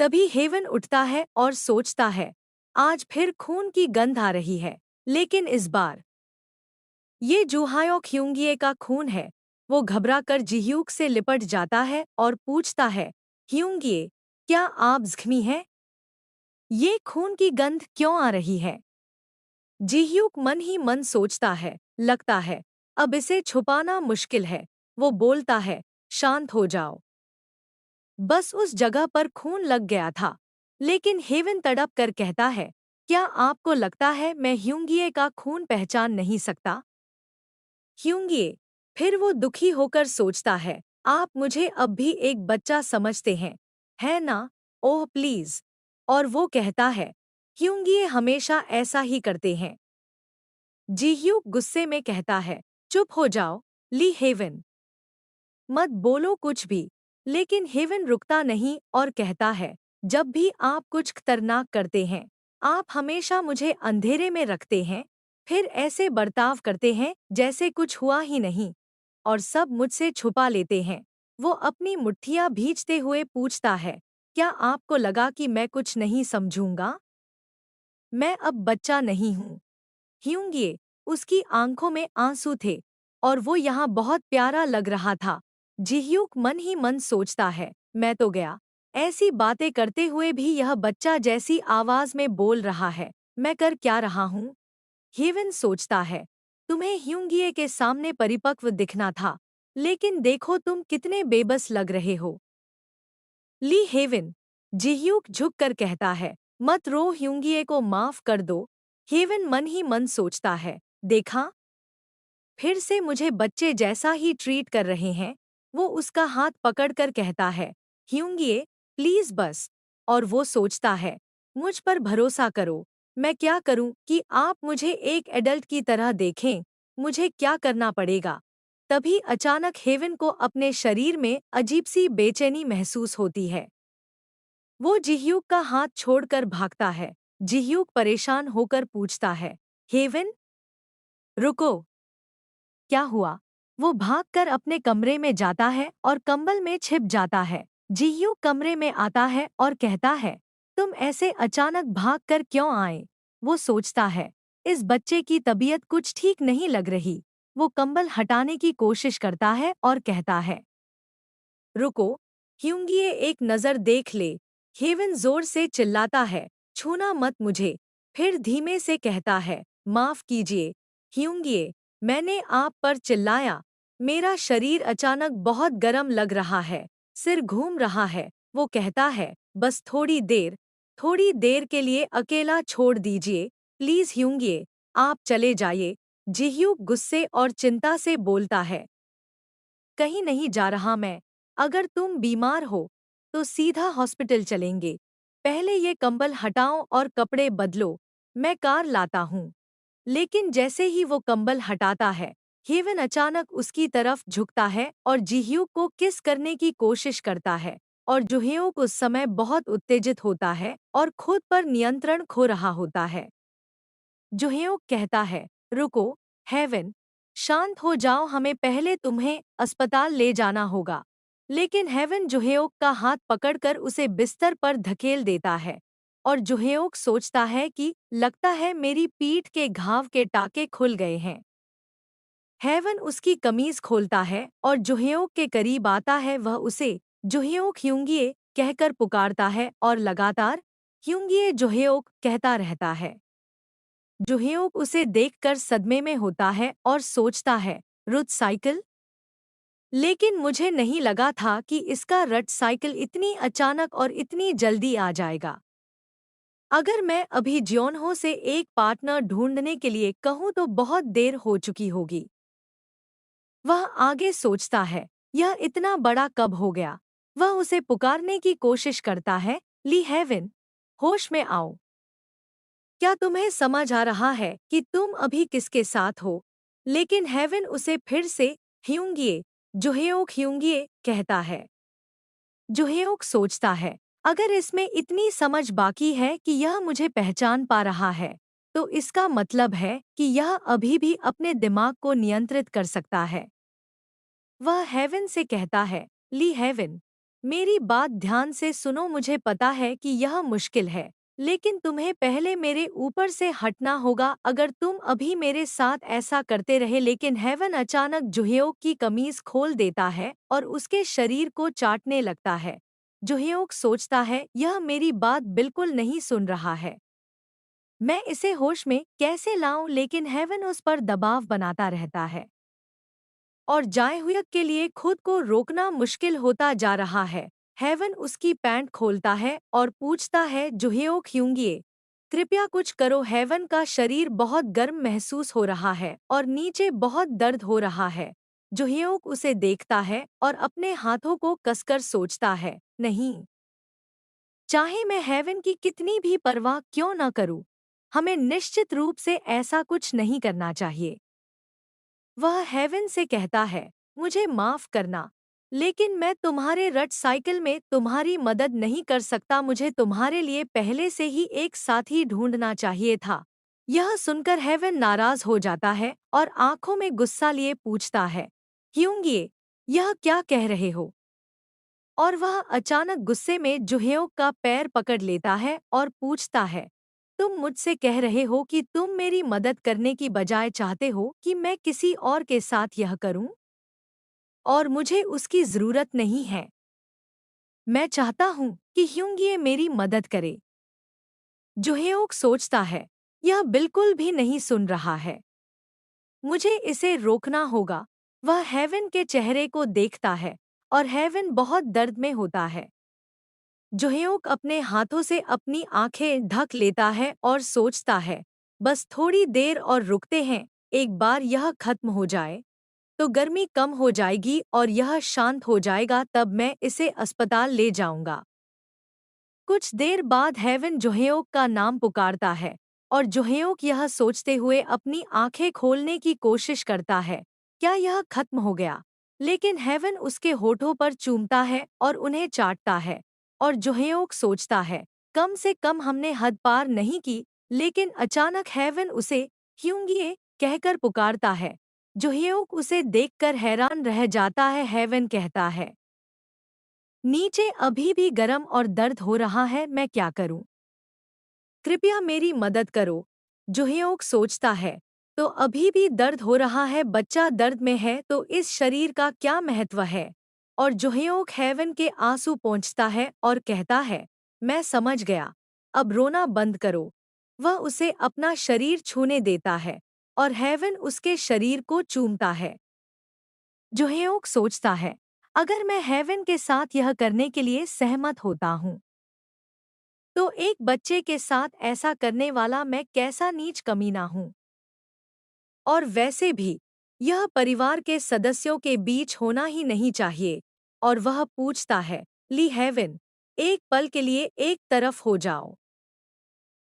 तभी हेवन उठता है और सोचता है, आज फिर खून की गंध आ रही है, लेकिन इस बार ये जूहायोक ह्यूंगिए का खून है। वो घबराकर जिह्यूक से लिपट जाता है और पूछता है, ह्यूंगिए, क्या आप जख्मी हैं? ये खून की गंध क्यों आ रही है? जिह्यूक मन ही मन सोचता है, लगता है अब इसे छुपाना मुश्किल है। वो बोलता है, शांत हो जाओ, बस उस जगह पर खून लग गया था। लेकिन हेवन तड़प कर कहता है, क्या आपको लगता है मैं ह्यूंगिए का खून पहचान नहीं सकता? ह्यूंगिए, फिर वो दुखी होकर सोचता है, आप मुझे अब भी एक बच्चा समझते हैं, है ना? Oh please. और वो कहता है, ह्यूंगिए हमेशा ऐसा ही करते हैं। जीह्यूक गुस्से में कहता है, चुप हो जाओ, ली हेवन, मत बोलो कुछ भी। लेकिन हेवन रुकता नहीं और कहता है, जब भी आप कुछ खतरनाक करते हैं, आप हमेशा मुझे अंधेरे में रखते हैं, फिर ऐसे बर्ताव करते हैं जैसे कुछ हुआ ही नहीं, और सब मुझसे छुपा लेते हैं। वो अपनी मुट्ठियां भींचते हुए पूछता है, क्या आपको लगा कि मैं कुछ नहीं समझूंगा? मैं अब बच्चा नहीं हूँ। ह्यूंगिए, उसकी आंखों में आंसू थे और वो यहाँ बहुत प्यारा लग रहा था। जिह्यूक मन ही मन सोचता है, मैं तो गया, ऐसी बातें करते हुए भी यह बच्चा जैसी आवाज में बोल रहा है, मैं कर क्या रहा हूँ? हेवन सोचता है, तुम्हें ह्यूंगिए के सामने परिपक्व दिखना था, लेकिन देखो तुम कितने बेबस लग रहे हो। ली हेवन, जिह्यूक झुककर कहता है, मत रो, ह्यूंगिए को माफ कर दो। हेवन मन ही मन सोचता है, देखा, फिर से मुझे बच्चे जैसा ही ट्रीट कर रहे हैं। वो उसका हाथ पकड़कर कहता है, ह्यूंगिए प्लीज बस। और वो सोचता है, मुझ पर भरोसा करो, मैं क्या करूं कि आप मुझे एक एडल्ट की तरह देखें? मुझे क्या करना पड़ेगा? तभी अचानक हेवन को अपने शरीर में अजीब सी बेचैनी महसूस होती है। वो जिह्यूक का हाथ छोड़कर भागता है। जिह्यूक परेशान होकर पूछता है, हेवन, रुको, क्या हुआ? वो भागकर अपने कमरे में जाता है और कंबल में छिप जाता है। जिह्यूक कमरे में आता है और कहता है, तुम ऐसे अचानक भागकर क्यों आए? वो सोचता है, इस बच्चे की तबीयत कुछ ठीक नहीं लग रही। वो कंबल हटाने की कोशिश करता है और कहता है, रुको, ह्यूंगिए एक नज़र देख ले। हेवन जोर से चिल्लाता है, छूना मत मुझे। फिर धीमे से कहता है, माफ कीजिए ह्यूंगिए, मैंने आप पर चिल्लाया। मेरा शरीर अचानक बहुत गर्म लग रहा है, सिर घूम रहा है। वो कहता है, बस थोड़ी देर के लिए अकेला छोड़ दीजिए प्लीज ह्यूंगिए, आप चले जाइए। जिह्यूक गुस्से और चिंता से बोलता है, कहीं नहीं जा रहा मैं। अगर तुम बीमार हो तो सीधा हॉस्पिटल चलेंगे। पहले ये कंबल हटाओ और कपड़े बदलो, मैं कार लाता हूँ। लेकिन जैसे ही वो कंबल हटाता है, हेवन अचानक उसकी तरफ झुकता है और जिह्यूक को किस करने की कोशिश करता है। और जुह्यूक उस समय बहुत उत्तेजित होता है और खुद पर नियंत्रण खो रहा होता है। जुह्यूक कहता है, रुको, हेवन, शांत हो जाओ, हमें पहले तुम्हें अस्पताल ले जाना होगा। लेकिन हेवन जुह्यूक का हाथ पकड़कर उसे बिस्तर पर धकेल देता है। और जुह्यूक सोचता है कि लगता है मेरी पीठ के घाव के टाके खुल गए हैं। हेवन उसकी कमीज खोलता है और जुह्यूक के करीब आता है। वह उसे जुह्यूक ह्यूंगिए कहकर पुकारता है और लगातार ह्यूंगिए जुह्यूक कहता रहता है। जुहेओक उसे देखकर सदमे में होता है और सोचता है, रुत साइकिल? लेकिन मुझे नहीं लगा था कि इसका रट साइकिल इतनी अचानक और इतनी जल्दी आ जाएगा। अगर मैं अभी ज्योनहो से एक पार्टनर ढूंढने के लिए कहूँ तो बहुत देर हो चुकी होगी। वह आगे सोचता है, यह इतना बड़ा कब हो गया? वह उसे पुकारने की कोशिश करता है, ली हेवन, होश में आओ। क्या तुम्हें समझ आ रहा है कि तुम अभी किसके साथ हो? लेकिन हेवन उसे फिर से ह्यूंगिए, जुहेओक ह्यूंगिए कहता है। जुहेओक सोचता है, अगर इसमें इतनी समझ बाकी है कि यह मुझे पहचान पा रहा है, तो इसका मतलब है कि यह अभी भी अपने दिमाग को नियंत्रित कर सकता है। वह हेवन से कहता है, ली हेवन, मेरी बात ध्यान से सुनो। मुझे पता है कि यह मुश्किल है, लेकिन तुम्हें पहले मेरे ऊपर से हटना होगा अगर तुम अभी मेरे साथ ऐसा करते रहे। लेकिन हेवन अचानक जुहेओक की कमीज खोल देता है और उसके शरीर को चाटने लगता है। जुहेओक सोचता है, यह मेरी बात बिल्कुल नहीं सुन रहा है। मैं इसे होश में कैसे लाऊं? लेकिन हेवन उस पर दबाव बनाता रहता है और जाएहुयक के लिए खुद को रोकना मुश्किल होता जा रहा है। हेवन उसकी पैंट खोलता है और पूछता है, जुहेओक ह्यूंगिए, कृपया कुछ करो। हेवन का शरीर बहुत गर्म महसूस हो रहा है और नीचे बहुत दर्द हो रहा है। जुहेओक उसे देखता है और अपने हाथों को कसकर सोचता है, नहीं, चाहे मैं हेवन की कितनी भी परवाह क्यों न करूं, हमें निश्चित रूप से ऐसा कुछ नहीं करना चाहिए। वह हेवन से कहता है, मुझे माफ करना, लेकिन मैं तुम्हारे रट साइकिल में तुम्हारी मदद नहीं कर सकता। मुझे तुम्हारे लिए पहले से ही एक साथी ढूंढना चाहिए था। यह सुनकर हेवन नाराज हो जाता है और आंखों में गुस्सा लिए पूछता है, ह्यूंगिए, यह क्या कह रहे हो? और वह अचानक गुस्से में जुहेओक का पैर पकड़ लेता है और पूछता है, तुम मुझसे कह रहे हो कि तुम मेरी मदद करने की बजाय चाहते हो कि मैं किसी और के साथ यह करूं? और मुझे उसकी जरूरत नहीं है। मैं चाहता हूं कि ह्यूंगिए मेरी मदद करे। जुहेओक सोचता है, यह बिल्कुल भी नहीं सुन रहा है। मुझे इसे रोकना होगा। वह हेवन के चेहरे को देखता है और हेवन बहुत दर्द में होता है। जुहेओक अपने हाथों से अपनी आंखें ढक लेता है और सोचता है, बस थोड़ी देर और रुकते हैं। एक बार यह खत्म हो जाए तो गर्मी कम हो जाएगी और यह शांत हो जाएगा, तब मैं इसे अस्पताल ले जाऊंगा। कुछ देर बाद हेवन जुहेओक का नाम पुकारता है और जोहेयोक यह सोचते हुए अपनी आंखें खोलने की कोशिश करता है, क्या यह खत्म हो गया? लेकिन हेवन उसके होठों पर चूमता है और उन्हें चाटता है। और जोहेयोक सोचता है, कम से कम हमने हद पार नहीं की। लेकिन अचानक हेवन उसे ह्यूंगिए कहकर पुकारता है। जोहेयोक उसे देखकर हैरान रह जाता है। हेवन कहता है, नीचे अभी भी गर्म और दर्द हो रहा है, मैं क्या करूं? कृपया मेरी मदद करो। जुहयोक सोचता है, तो अभी भी दर्द हो रहा है, बच्चा दर्द में है तो इस शरीर का क्या महत्व है? और जुहयोक हेवन के आंसू पोंछता है और कहता है, मैं समझ गया, अब रोना बंद करो। वह उसे अपना शरीर छूने देता है और हेवन उसके शरीर को चूमता है। जुहयोक सोचता है, अगर मैं हेवन के साथ यह करने के लिए सहमत होता हूँ तो एक बच्चे के साथ ऐसा करने वाला मैं कैसा नीच कमीना हूँ। और वैसे भी यह परिवार के सदस्यों के बीच होना ही नहीं चाहिए। और वह पूछता है, ली हेवन, एक पल के लिए एक तरफ हो जाओ।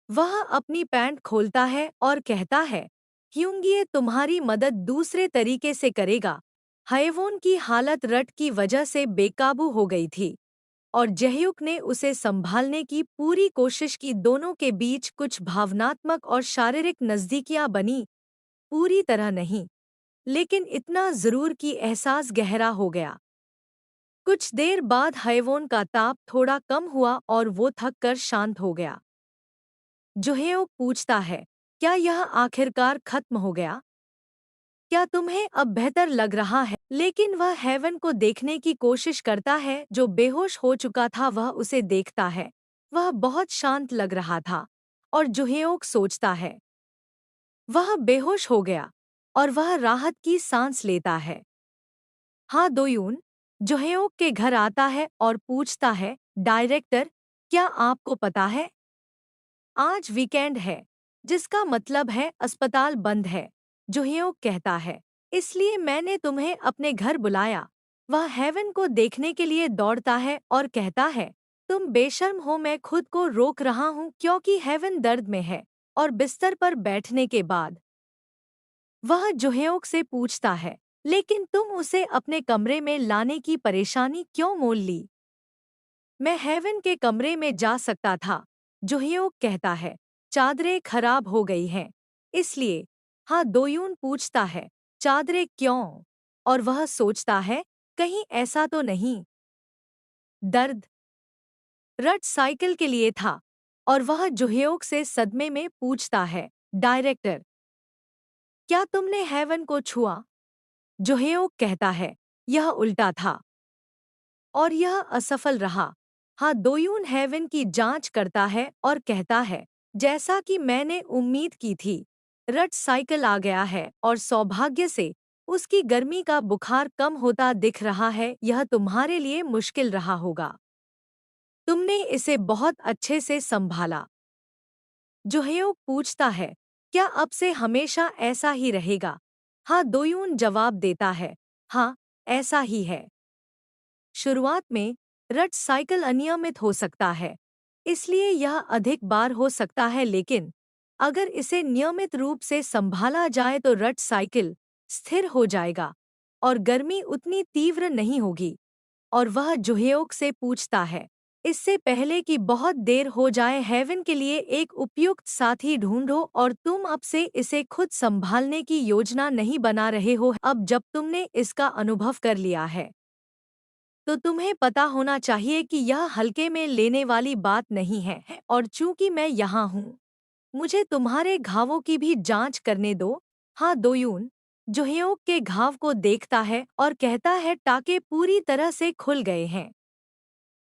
वह अपनी पैंट खोलता है और कहता है, ह्यूंगिए तुम्हारी मदद दूसरे तरीके से करेगा। हेवोन की हालत रट की वजह से बेकाबू हो गई थी और जहयुक ने उसे संभालने की पूरी कोशिश की। दोनों के बीच कुछ भावनात्मक और शारीरिक नज़दीकियां बनी, पूरी तरह नहीं, लेकिन इतना जरूर कि एहसास गहरा हो गया। कुछ देर बाद हेवोन का ताप थोड़ा कम हुआ और वो थक कर शांत हो गया। जुहेओ पूछता है, क्या यह आखिरकार खत्म हो गया? क्या तुम्हें अब बेहतर लग रहा है? लेकिन वह हेवन को देखने की कोशिश करता है जो बेहोश हो चुका था। वह उसे देखता है, वह बहुत शांत लग रहा था। और जुहेओक सोचता है, वह बेहोश हो गया और वह राहत की सांस लेता है। हाँ दोयून जुहेओक के घर आता है और पूछता है, डायरेक्टर, क्या आपको पता है आज वीकेंड है, जिसका मतलब है अस्पताल बंद है। जुहियोक कहता है, इसलिए मैंने तुम्हें अपने घर बुलाया। वह हेवन को देखने के लिए दौड़ता है और कहता है, तुम बेशर्म हो, मैं खुद को रोक रहा हूँ क्योंकि हेवन दर्द में है। और बिस्तर पर बैठने के बाद वह जुहेओक से पूछता है, लेकिन तुम उसे अपने कमरे में लाने की परेशानी क्यों मोल ली? मैं हेवन के कमरे में जा सकता था। जुहियोक कहता है, चादरें खराब हो गई हैं, इसलिए। हाँ दोयून पूछता है, चादरें क्यों? और वह सोचता है, कहीं ऐसा तो नहीं दर्द रट साइकिल के लिए था। और वह जुहियोक से सदमे में पूछता है, डायरेक्टर, क्या तुमने हेवन को छुआ? जुहेओक कहता है, यह उल्टा था और यह असफल रहा। हाँ दोयून हेवन की जांच करता है और कहता है, जैसा कि मैंने उम्मीद की थी, रट साइकिल आ गया है और सौभाग्य से उसकी गर्मी का बुखार कम होता दिख रहा है। यह तुम्हारे लिए मुश्किल रहा होगा, तुमने इसे बहुत अच्छे से संभाला। जुहेओक पूछता है, क्या अब से हमेशा ऐसा ही रहेगा? हाँ दोयून जवाब देता है, हाँ ऐसा ही है। शुरुआत में रट साइकिल अनियमित हो सकता है, इसलिए यह अधिक बार हो सकता है, लेकिन अगर इसे नियमित रूप से संभाला जाए तो रट साइकिल स्थिर हो जाएगा और गर्मी उतनी तीव्र नहीं होगी। और वह जुहेओक से पूछता है, इससे पहले कि बहुत देर हो जाए, हेवन के लिए एक उपयुक्त साथी ढूंढो। और तुम अब से इसे खुद संभालने की योजना नहीं बना रहे हो। अब जब तुमने इसका अनुभव कर लिया है तो तुम्हें पता होना चाहिए कि यह हल्के में लेने वाली बात नहीं है। और चूंकि मैं यहाँ हूँ, मुझे तुम्हारे घावों की भी जांच करने दो। हाँ दोयून जुहेओक के घाव को देखता है और कहता है, टाके पूरी तरह से खुल गए हैं,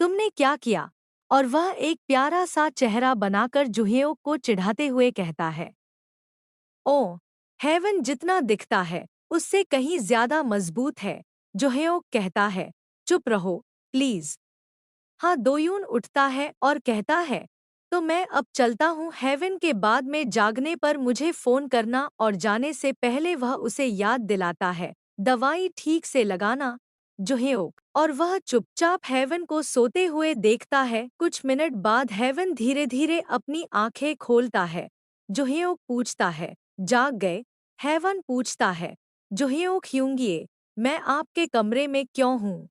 तुमने क्या किया? और वह एक प्यारा सा चेहरा बनाकर जुहेओक को चिढ़ाते हुए कहता है, ओ हेवन जितना दिखता है उससे कहीं ज्यादा मजबूत है। जुहेओक कहता है, चुप रहो प्लीज। हाँ दोयून उठता है और कहता है, तो मैं अब चलता हूँ। हेवन के बाद में जागने पर मुझे फोन करना। और जाने से पहले वह उसे याद दिलाता है, दवाई ठीक से लगाना। जुहेओक और वह चुपचाप हेवन को सोते हुए देखता है। कुछ मिनट बाद हेवन धीरे धीरे अपनी आंखें खोलता है जोहेओक पूछता है, जाग गए? हेवन पूछता है, जोहेओक ह्यूंगिए, मैं आपके कमरे में क्यों हूँ?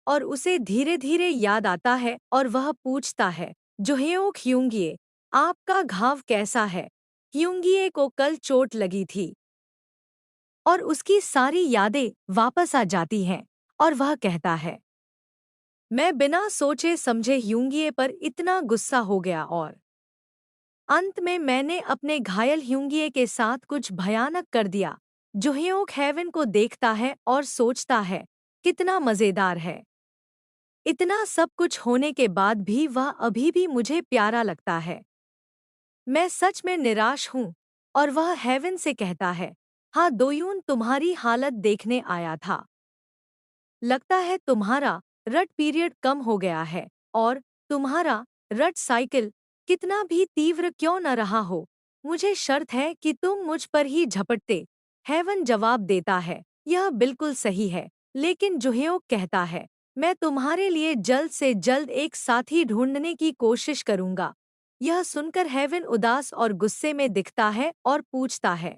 और उसे धीरे धीरे याद आता है और वह पूछता है, जोहेओक ह्यूंगिए, आपका घाव कैसा है? ह्यूंगिए को कल चोट लगी थी। और उसकी सारी यादें वापस आ जाती हैं और वह कहता है, मैं बिना सोचे समझे ह्यूंगिए पर इतना गुस्सा हो गया और अंत में मैंने अपने घायल ह्यूंगिए के साथ कुछ भयानक कर दिया। जोहेओक हेवन को देखता है और सोचता है, कितना मजेदार है। इतना सब कुछ होने के बाद भी वह अभी भी मुझे प्यारा लगता है। मैं सच में निराश हूँ। और वह हेवन से कहता है, हाँ दोयून तुम्हारी हालत देखने आया था। लगता है तुम्हारा रट पीरियड कम हो गया है और तुम्हारा रट साइकिल कितना भी तीव्र क्यों न रहा हो, मुझे शर्त है कि तुम मुझ पर ही झपटते। हेवन जवाब देता है, यह बिल्कुल सही है, लेकिन जुहेओक कहता है, मैं तुम्हारे लिए जल्द से जल्द एक साथी ढूंढने की कोशिश करूंगा। यह सुनकर हेवन उदास और गुस्से में दिखता है और पूछता है,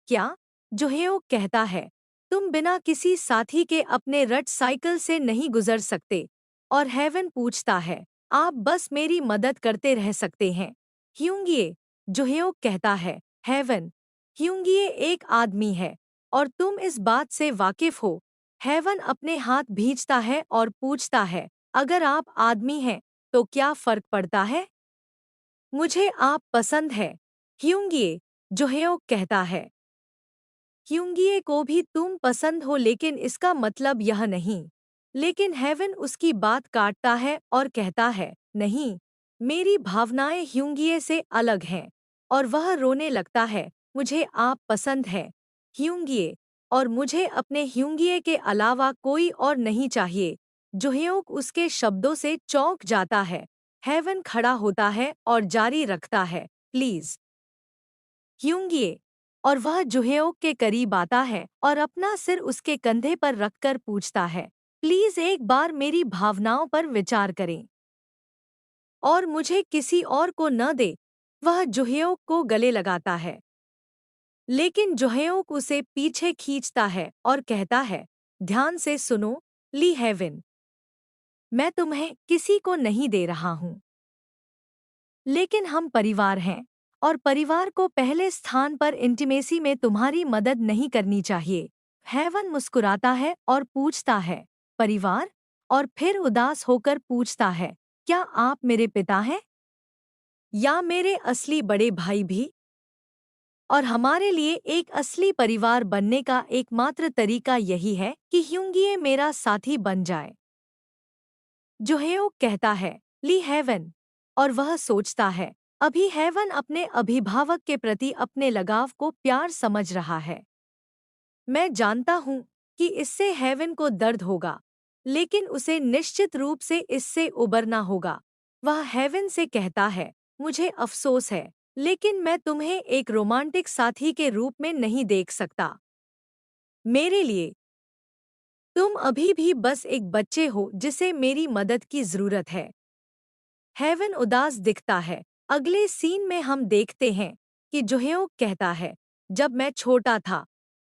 क्या? जोहेओ कहता है, तुम बिना किसी साथी के अपने रट साइकिल से नहीं गुजर सकते। और हेवन पूछता है, आप बस मेरी मदद करते रह सकते हैं। ह्यूंगिए, जोहेओ कहता है, हेवन, ह्यूंगिए एक आदमी है और तुम इस बात से वाकिफ हो। हेवन अपने हाथ भींचता है और पूछता है, अगर आप आदमी हैं तो क्या फर्क पड़ता है? मुझे आप पसंद है। ह्यूंगिए, जोहेओ कहता है, ह्यूंगिए को भी तुम पसंद हो लेकिन इसका मतलब यह नहीं। लेकिन हेवन उसकी बात काटता है और कहता है, नहीं, मेरी भावनाएं ह्यूंगिए से अलग हैं। और वह रोने लगता है, मुझे आप पसंद है, ह्यूंगिए, और मुझे अपने ह्यूंगिए के अलावा कोई और नहीं चाहिए। जोहेओक उसके शब्दों से चौंक जाता है। हेवन खड़ा होता है और जारी रखता है, प्लीज ह्यूंगिए। और वह जुहेओक के करीब आता है और अपना सिर उसके कंधे पर रखकर पूछता है, प्लीज एक बार मेरी भावनाओं पर विचार करें और मुझे किसी और को न दे। वह जुहेओक को गले लगाता है, लेकिन जुहेओक उसे पीछे खींचता है और कहता है, ध्यान से सुनो, ली हेवन, मैं तुम्हें किसी को नहीं दे रहा हूँ, लेकिन हम परिवार हैं और परिवार को पहले स्थान पर इंटीमेसी में तुम्हारी मदद नहीं करनी चाहिए। हेवन मुस्कुराता है और पूछता है, परिवार? और फिर उदास होकर पूछता है, क्या आप मेरे पिता हैं या मेरे असली बड़े भाई भी? और हमारे लिए एक असली परिवार बनने का एकमात्र तरीका यही है कि ह्यूंगिए मेरा साथी बन जाए। जोहेओ कहता है, ली हेवन। और वह सोचता है, अभी हेवन अपने अभिभावक के प्रति अपने लगाव को प्यार समझ रहा है। मैं जानता हूँ कि इससे हेवन को दर्द होगा, लेकिन उसे निश्चित रूप से इससे उबरना होगा। वह हेवन से कहता है, मुझे अफसोस है, लेकिन मैं तुम्हें एक रोमांटिक साथी के रूप में नहीं देख सकता। मेरे लिए तुम अभी भी बस एक बच्चे हो जिसे मेरी मदद की जरूरत है। हेवन उदास दिखता है। अगले सीन में हम देखते हैं कि जोहेओ कहता है, जब मैं छोटा था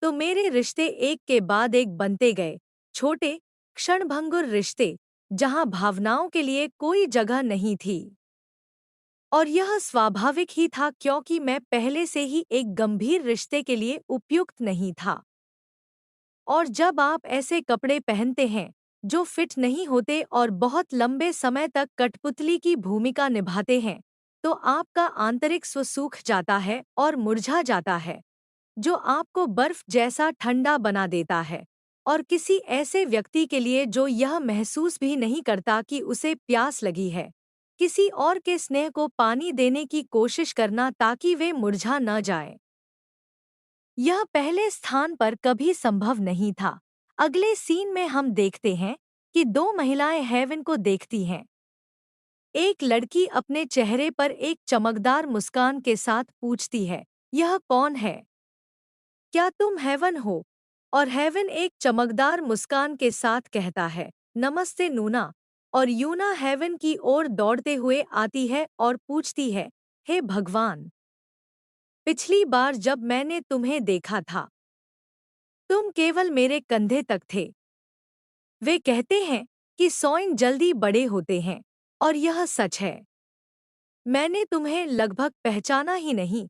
तो मेरे रिश्ते एक के बाद एक बनते गए, छोटे, क्षणभंगुर रिश्ते जहां भावनाओं के लिए कोई जगह नहीं थी। और यह स्वाभाविक ही था क्योंकि मैं पहले से ही एक गंभीर रिश्ते के लिए उपयुक्त नहीं था। और जब आप ऐसे कपड़े पहनते हैं जो फिट नहीं होते और बहुत लंबे समय तक कठपुतली की भूमिका निभाते हैं, तो आपका आंतरिक स्व सूख जाता है और मुरझा जाता है, जो आपको बर्फ जैसा ठंडा बना देता है। और किसी ऐसे व्यक्ति के लिए जो यह महसूस भी नहीं करता कि उसे प्यास लगी है, किसी और के स्नेह को पानी देने की कोशिश करना ताकि वे मुरझा न जाएं, यह पहले स्थान पर कभी संभव नहीं था। अगले सीन में हम देखते हैं कि दो महिलाएं हेवन को देखती हैं। एक लड़की अपने चेहरे पर एक चमकदार मुस्कान के साथ पूछती है, यह कौन है? क्या तुम हेवन हो? और हेवन एक चमकदार मुस्कान के साथ कहता है, नमस्ते नूना। और यूना हेवन की ओर दौड़ते हुए आती है और पूछती है, हे भगवान, पिछली बार जब मैंने तुम्हें देखा था, तुम केवल मेरे कंधे तक थे। वे कहते हैं कि सॉइन जल्दी बड़े होते हैं, और यह सच है। मैंने तुम्हें लगभग पहचाना ही नहीं।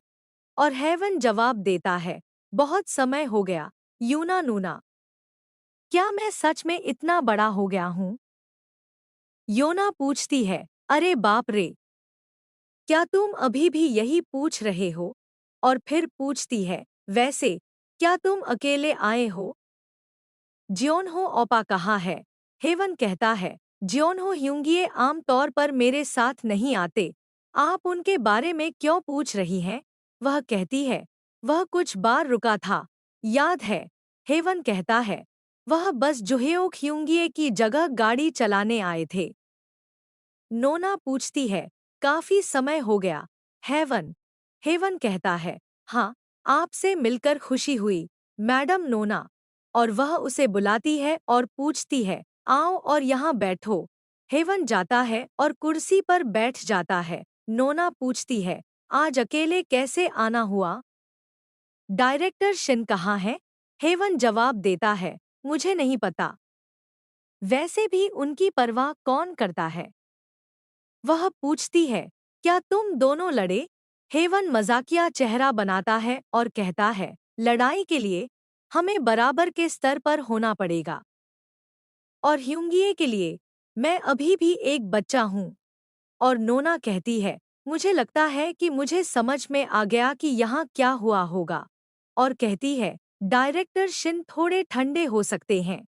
और हेवन जवाब देता है, बहुत समय हो गया, यूना नूना। क्या मैं सच में इतना बड़ा हो गया हूँ? योना पूछती है, अरे बाप रे, क्या तुम अभी भी यही पूछ रहे हो? और फिर पूछती है, वैसे क्या तुम अकेले आए हो? ज्योनहो ओपा कहाँ है? हेवन कहता है, ज्योनहो ह्यूंगिए आम तौर पर मेरे साथ नहीं आते। आप उनके बारे में क्यों पूछ रही हैं? वह कहती है, वह कुछ बार रुका था, याद है? हेवन कहता है, वह बस जुहेओ ह्यूंगिए की जगह गाड़ी चलाने आए थे। नोना पूछती है, काफी समय हो गया, हेवन? हेवन कहता है, हाँ, आपसे मिलकर खुशी हुई, मैडम नोना। और वह उसे बुलाती है और पूछती है, आओ और यहाँ बैठो। हेवन जाता है और कुर्सी पर बैठ जाता है। नोना पूछती है, आज अकेले कैसे आना हुआ? डायरेक्टर शिन कहाँ है? हेवन जवाब देता है, मुझे नहीं पता। वैसे भी उनकी परवाह कौन करता है? वह पूछती है, क्या तुम दोनों लड़े? हेवन मजाकिया चेहरा बनाता है और कहता है, लड़ाई के लिए हमें बराबर के स्तर पर होना पड़ेगा। और ह्यूंगिए के लिए मैं अभी भी एक बच्चा हूँ। और नोना कहती है, मुझे लगता है कि मुझे समझ में आ गया कि यहाँ क्या हुआ होगा। और कहती है, डायरेक्टर शिन थोड़े ठंडे हो सकते हैं,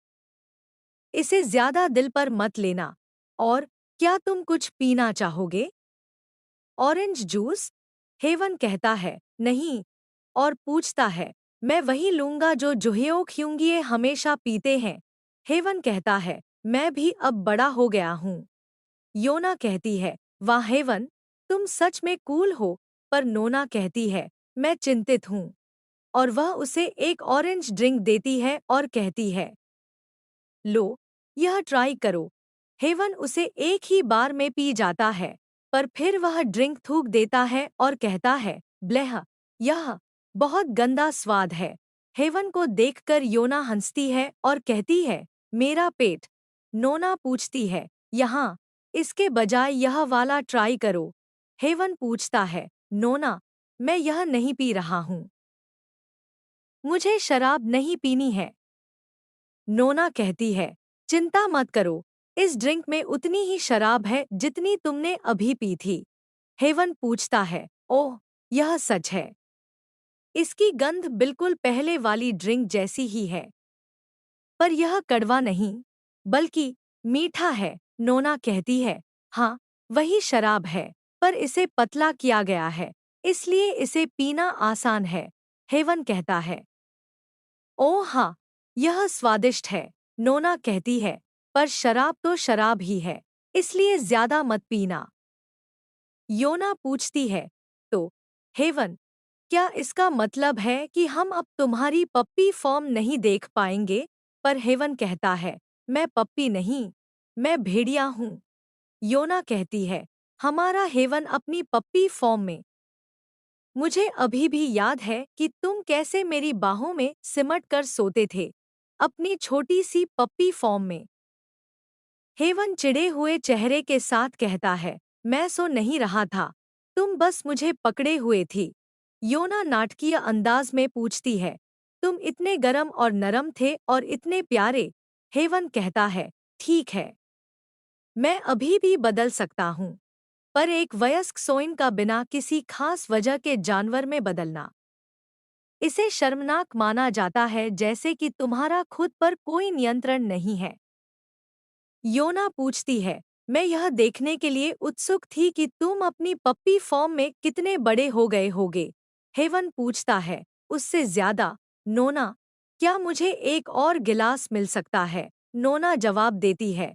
इसे ज्यादा दिल पर मत लेना। और क्या तुम कुछ पीना चाहोगे? Orange juice? हेवन कहता है, नहीं। और पूछता है, मैं वही लूंगा जो जुहेओ ख्युंगिए हमेशा पीते हैं। हेवन कहता है, मैं भी अब बड़ा हो गया हूँ। योना कहती है, वाह हेवन, तुम सच में कूल हो। पर नोना कहती है, मैं चिंतित हूँ। और वह उसे एक ऑरेंज ड्रिंक देती है और कहती है, लो, यह ट्राई करो। हेवन उसे एक ही बार में पी जाता है, पर फिर वह ड्रिंक थूक देता है और कहता है, ब्लेह, यह बहुत गंदा स्वाद है। हेवन को देखकर योना हंसती है और कहती है, मेरा पेट। नोना पूछती है, यहाँ, इसके बजाय यह वाला ट्राई करो। हेवन पूछता है, नोना, मैं यह नहीं पी रहा हूँ। मुझे शराब नहीं पीनी है। नोना कहती है, चिंता मत करो, इस ड्रिंक में उतनी ही शराब है जितनी तुमने अभी पी थी। हेवन पूछता है, ओह, यह सच है। इसकी गंध बिल्कुल पहले वाली ड्रिंक जैसी ही है। पर यह कड़वा नहीं, बल्कि मीठा है। नोना कहती है, हाँ, वही शराब है, पर इसे पतला किया गया है, इसलिए इसे पीना आसान है। हेवन कहता है, ओह हाँ, यह स्वादिष्ट है। नोना कहती है, पर शराब तो शराब ही है, इसलिए ज्यादा मत पीना। योना पूछती है, तो हेवन, क्या इसका मतलब है कि हम अब तुम्हारी पप्पी फॉर्म नहीं देख पाएंगे? पर हेवन कहता है, मैं पप्पी नहीं, मैं भेड़िया हूँ। योना कहती है, हमारा हेवन अपनी पप्पी फॉर्म में। मुझे अभी भी याद है कि तुम कैसे मेरी बाहों में सिमट कर सोते थे, अपनी छोटी सी पप्पी फॉर्म में। हेवन चिढ़े हुए चेहरे के साथ कहता है, मैं सो नहीं रहा था, तुम बस मुझे पकड़े हुए थी। योना नाटकीय अंदाज में पूछती है, तुम इतने गरम और नरम थे और इतने प्यारे। हेवन कहता है, ठीक है, मैं अभी भी बदल सकता हूँ, पर एक वयस्क सोइन का बिना किसी खास वजह के जानवर में बदलना, इसे शर्मनाक माना जाता है, जैसे कि तुम्हारा खुद पर कोई नियंत्रण नहीं है। योना पूछती है, मैं यह देखने के लिए उत्सुक थी कि तुम अपनी पप्पी फॉर्म में कितने बड़े हो गए होगे। हेवन पूछता है, उससे ज्यादा। नोना, क्या मुझे एक और गिलास मिल सकता है? नोना जवाब देती है,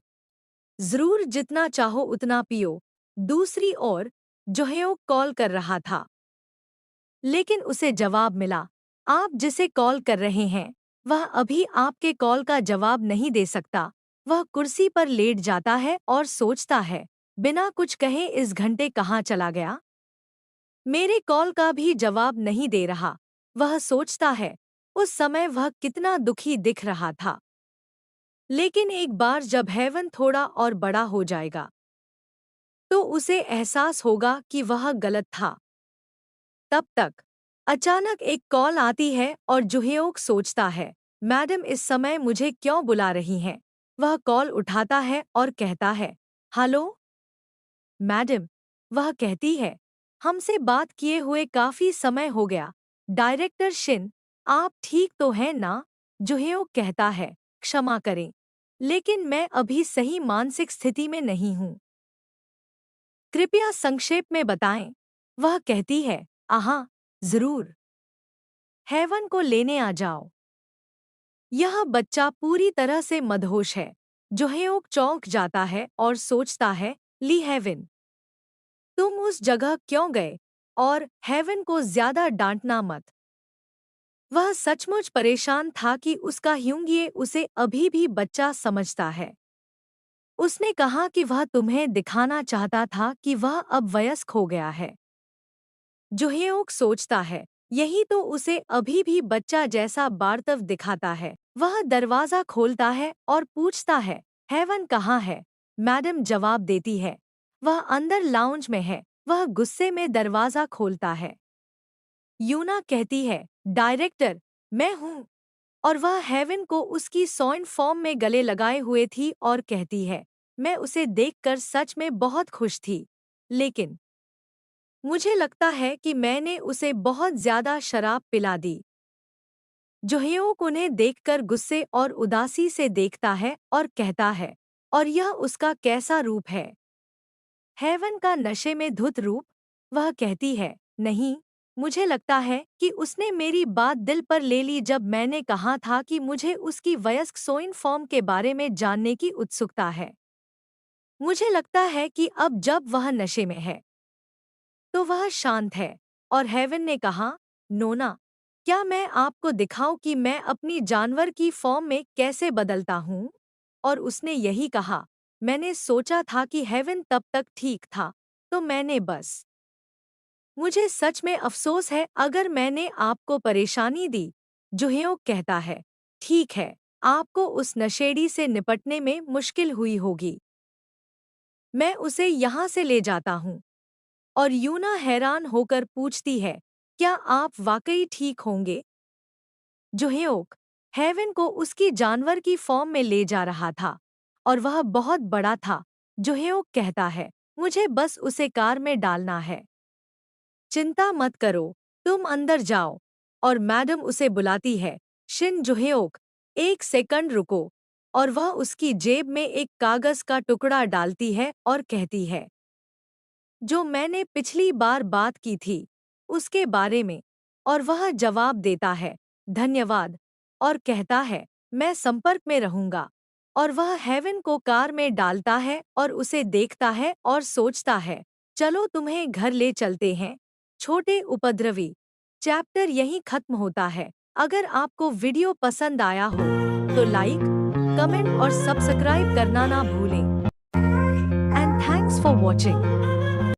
जरूर, जितना चाहो उतना पियो। दूसरी ओर जोहेओ कॉल कर रहा था, लेकिन उसे जवाब मिला, आप जिसे कॉल कर रहे हैं वह अभी आपके कॉल का जवाब नहीं दे सकता। वह कुर्सी पर लेट जाता है और सोचता है, बिना कुछ कहे इस घंटे कहाँ चला गया। मेरे कॉल का भी जवाब नहीं दे रहा। वह सोचता है, उस समय वह कितना दुखी दिख रहा था। लेकिन एक बार जब हेवन थोड़ा और बड़ा हो जाएगा, तो उसे एहसास होगा कि वह गलत था। तब तक अचानक एक कॉल आती है और जुहेओक सोचता है, मैडम इस समय मुझे क्यों बुला रही हैं? वह कॉल उठाता है और कहता है, हेलो मैडम। वह कहती है, हमसे बात किए हुए काफी समय हो गया। डायरेक्टर शिन, आप ठीक तो हैं ना? जुहेओक कहता है, क्षमा करें, लेकिन मैं अभी सही मानसिक स्थिति में नहीं हूँ। कृपया संक्षेप में बताएं। वह कहती है, आहा, जरूर। हेवन को लेने आ जाओ। यह बच्चा पूरी तरह से मदहोश है। जोहेओक चौंक जाता है और सोचता है, ली हेवन, तुम उस जगह क्यों गए? और हेवन को ज्यादा डांटना मत। वह सचमुच परेशान था कि उसका ह्यूंगिए उसे अभी भी बच्चा समझता है। उसने कहा कि वह तुम्हें दिखाना चाहता था कि वह अब वयस्क हो गया है। जुहेओक सोचता है, यही तो उसे अभी भी बच्चा जैसा बार्तव दिखाता है। वह दरवाजा खोलता है और पूछता है, हेवन कहाँ है? मैडम जवाब देती है, वह अंदर लाउंज में है। वह गुस्से में दरवाजा खोलता है। यूना कहती है, डायरेक्टर, मैं हूँ। और वह हेवन को उसकी सॉइन फॉर्म में गले लगाए हुए थी और कहती है, मैं उसे देखकर सच में बहुत खुश थी। लेकिन मुझे लगता है कि मैंने उसे बहुत ज्यादा शराब पिला दी। जोहेओक उन्हें देखकर गुस्से और उदासी से देखता है और कहता है, और यह उसका कैसा रूप है? हेवन का नशे में धुत रूप? वह कहती है, नहीं, मुझे लगता है कि उसने मेरी बात दिल पर ले ली जब मैंने कहा था कि मुझे उसकी वयस्क सोइन फॉर्म के बारे में जानने की उत्सुकता है। मुझे लगता है कि अब जब वह नशे में है, तो वह शांत है। और हेवन ने कहा, नोना, क्या मैं आपको दिखाऊं कि मैं अपनी जानवर की फॉर्म में कैसे बदलता हूँ? और उसने यही कहा, मैंने सोचा था कि हेवन तब तक ठीक था, तो मैंने बस। मुझे सच में अफसोस है अगर मैंने आपको परेशानी दी। जुहेओक कहता है, ठीक है, आपको उस नशेड़ी से निपटने में मुश्किल हुई होगी। मैं उसे यहाँ से ले जाता हूँ। और यूना हैरान होकर पूछती है, क्या आप वाकई ठीक होंगे? जुहेओक हेवन को उसकी जानवर की फॉर्म में ले जा रहा था और वह बहुत बड़ा था। जुहेओक कहता है, मुझे बस उसे कार में डालना है। चिंता मत करो, तुम अंदर जाओ। और मैडम उसे बुलाती है, शिन जुहेओक, एक सेकंड रुको। और वह उसकी जेब में एक कागज का टुकड़ा डालती है और कहती है, जो मैंने पिछली बार बात की थी उसके बारे में। और वह जवाब देता है, धन्यवाद। और कहता है, मैं संपर्क में रहूंगा। और वह हेवन को कार में डालता है और उसे देखता है और सोचता है, चलो तुम्हें घर ले चलते हैं, छोटे उपद्रवी। चैप्टर यहीं खत्म होता है। अगर आपको वीडियो पसंद आया हो तो लाइक, कमेंट और सब्सक्राइब करना ना भूलें। And thanks for watching.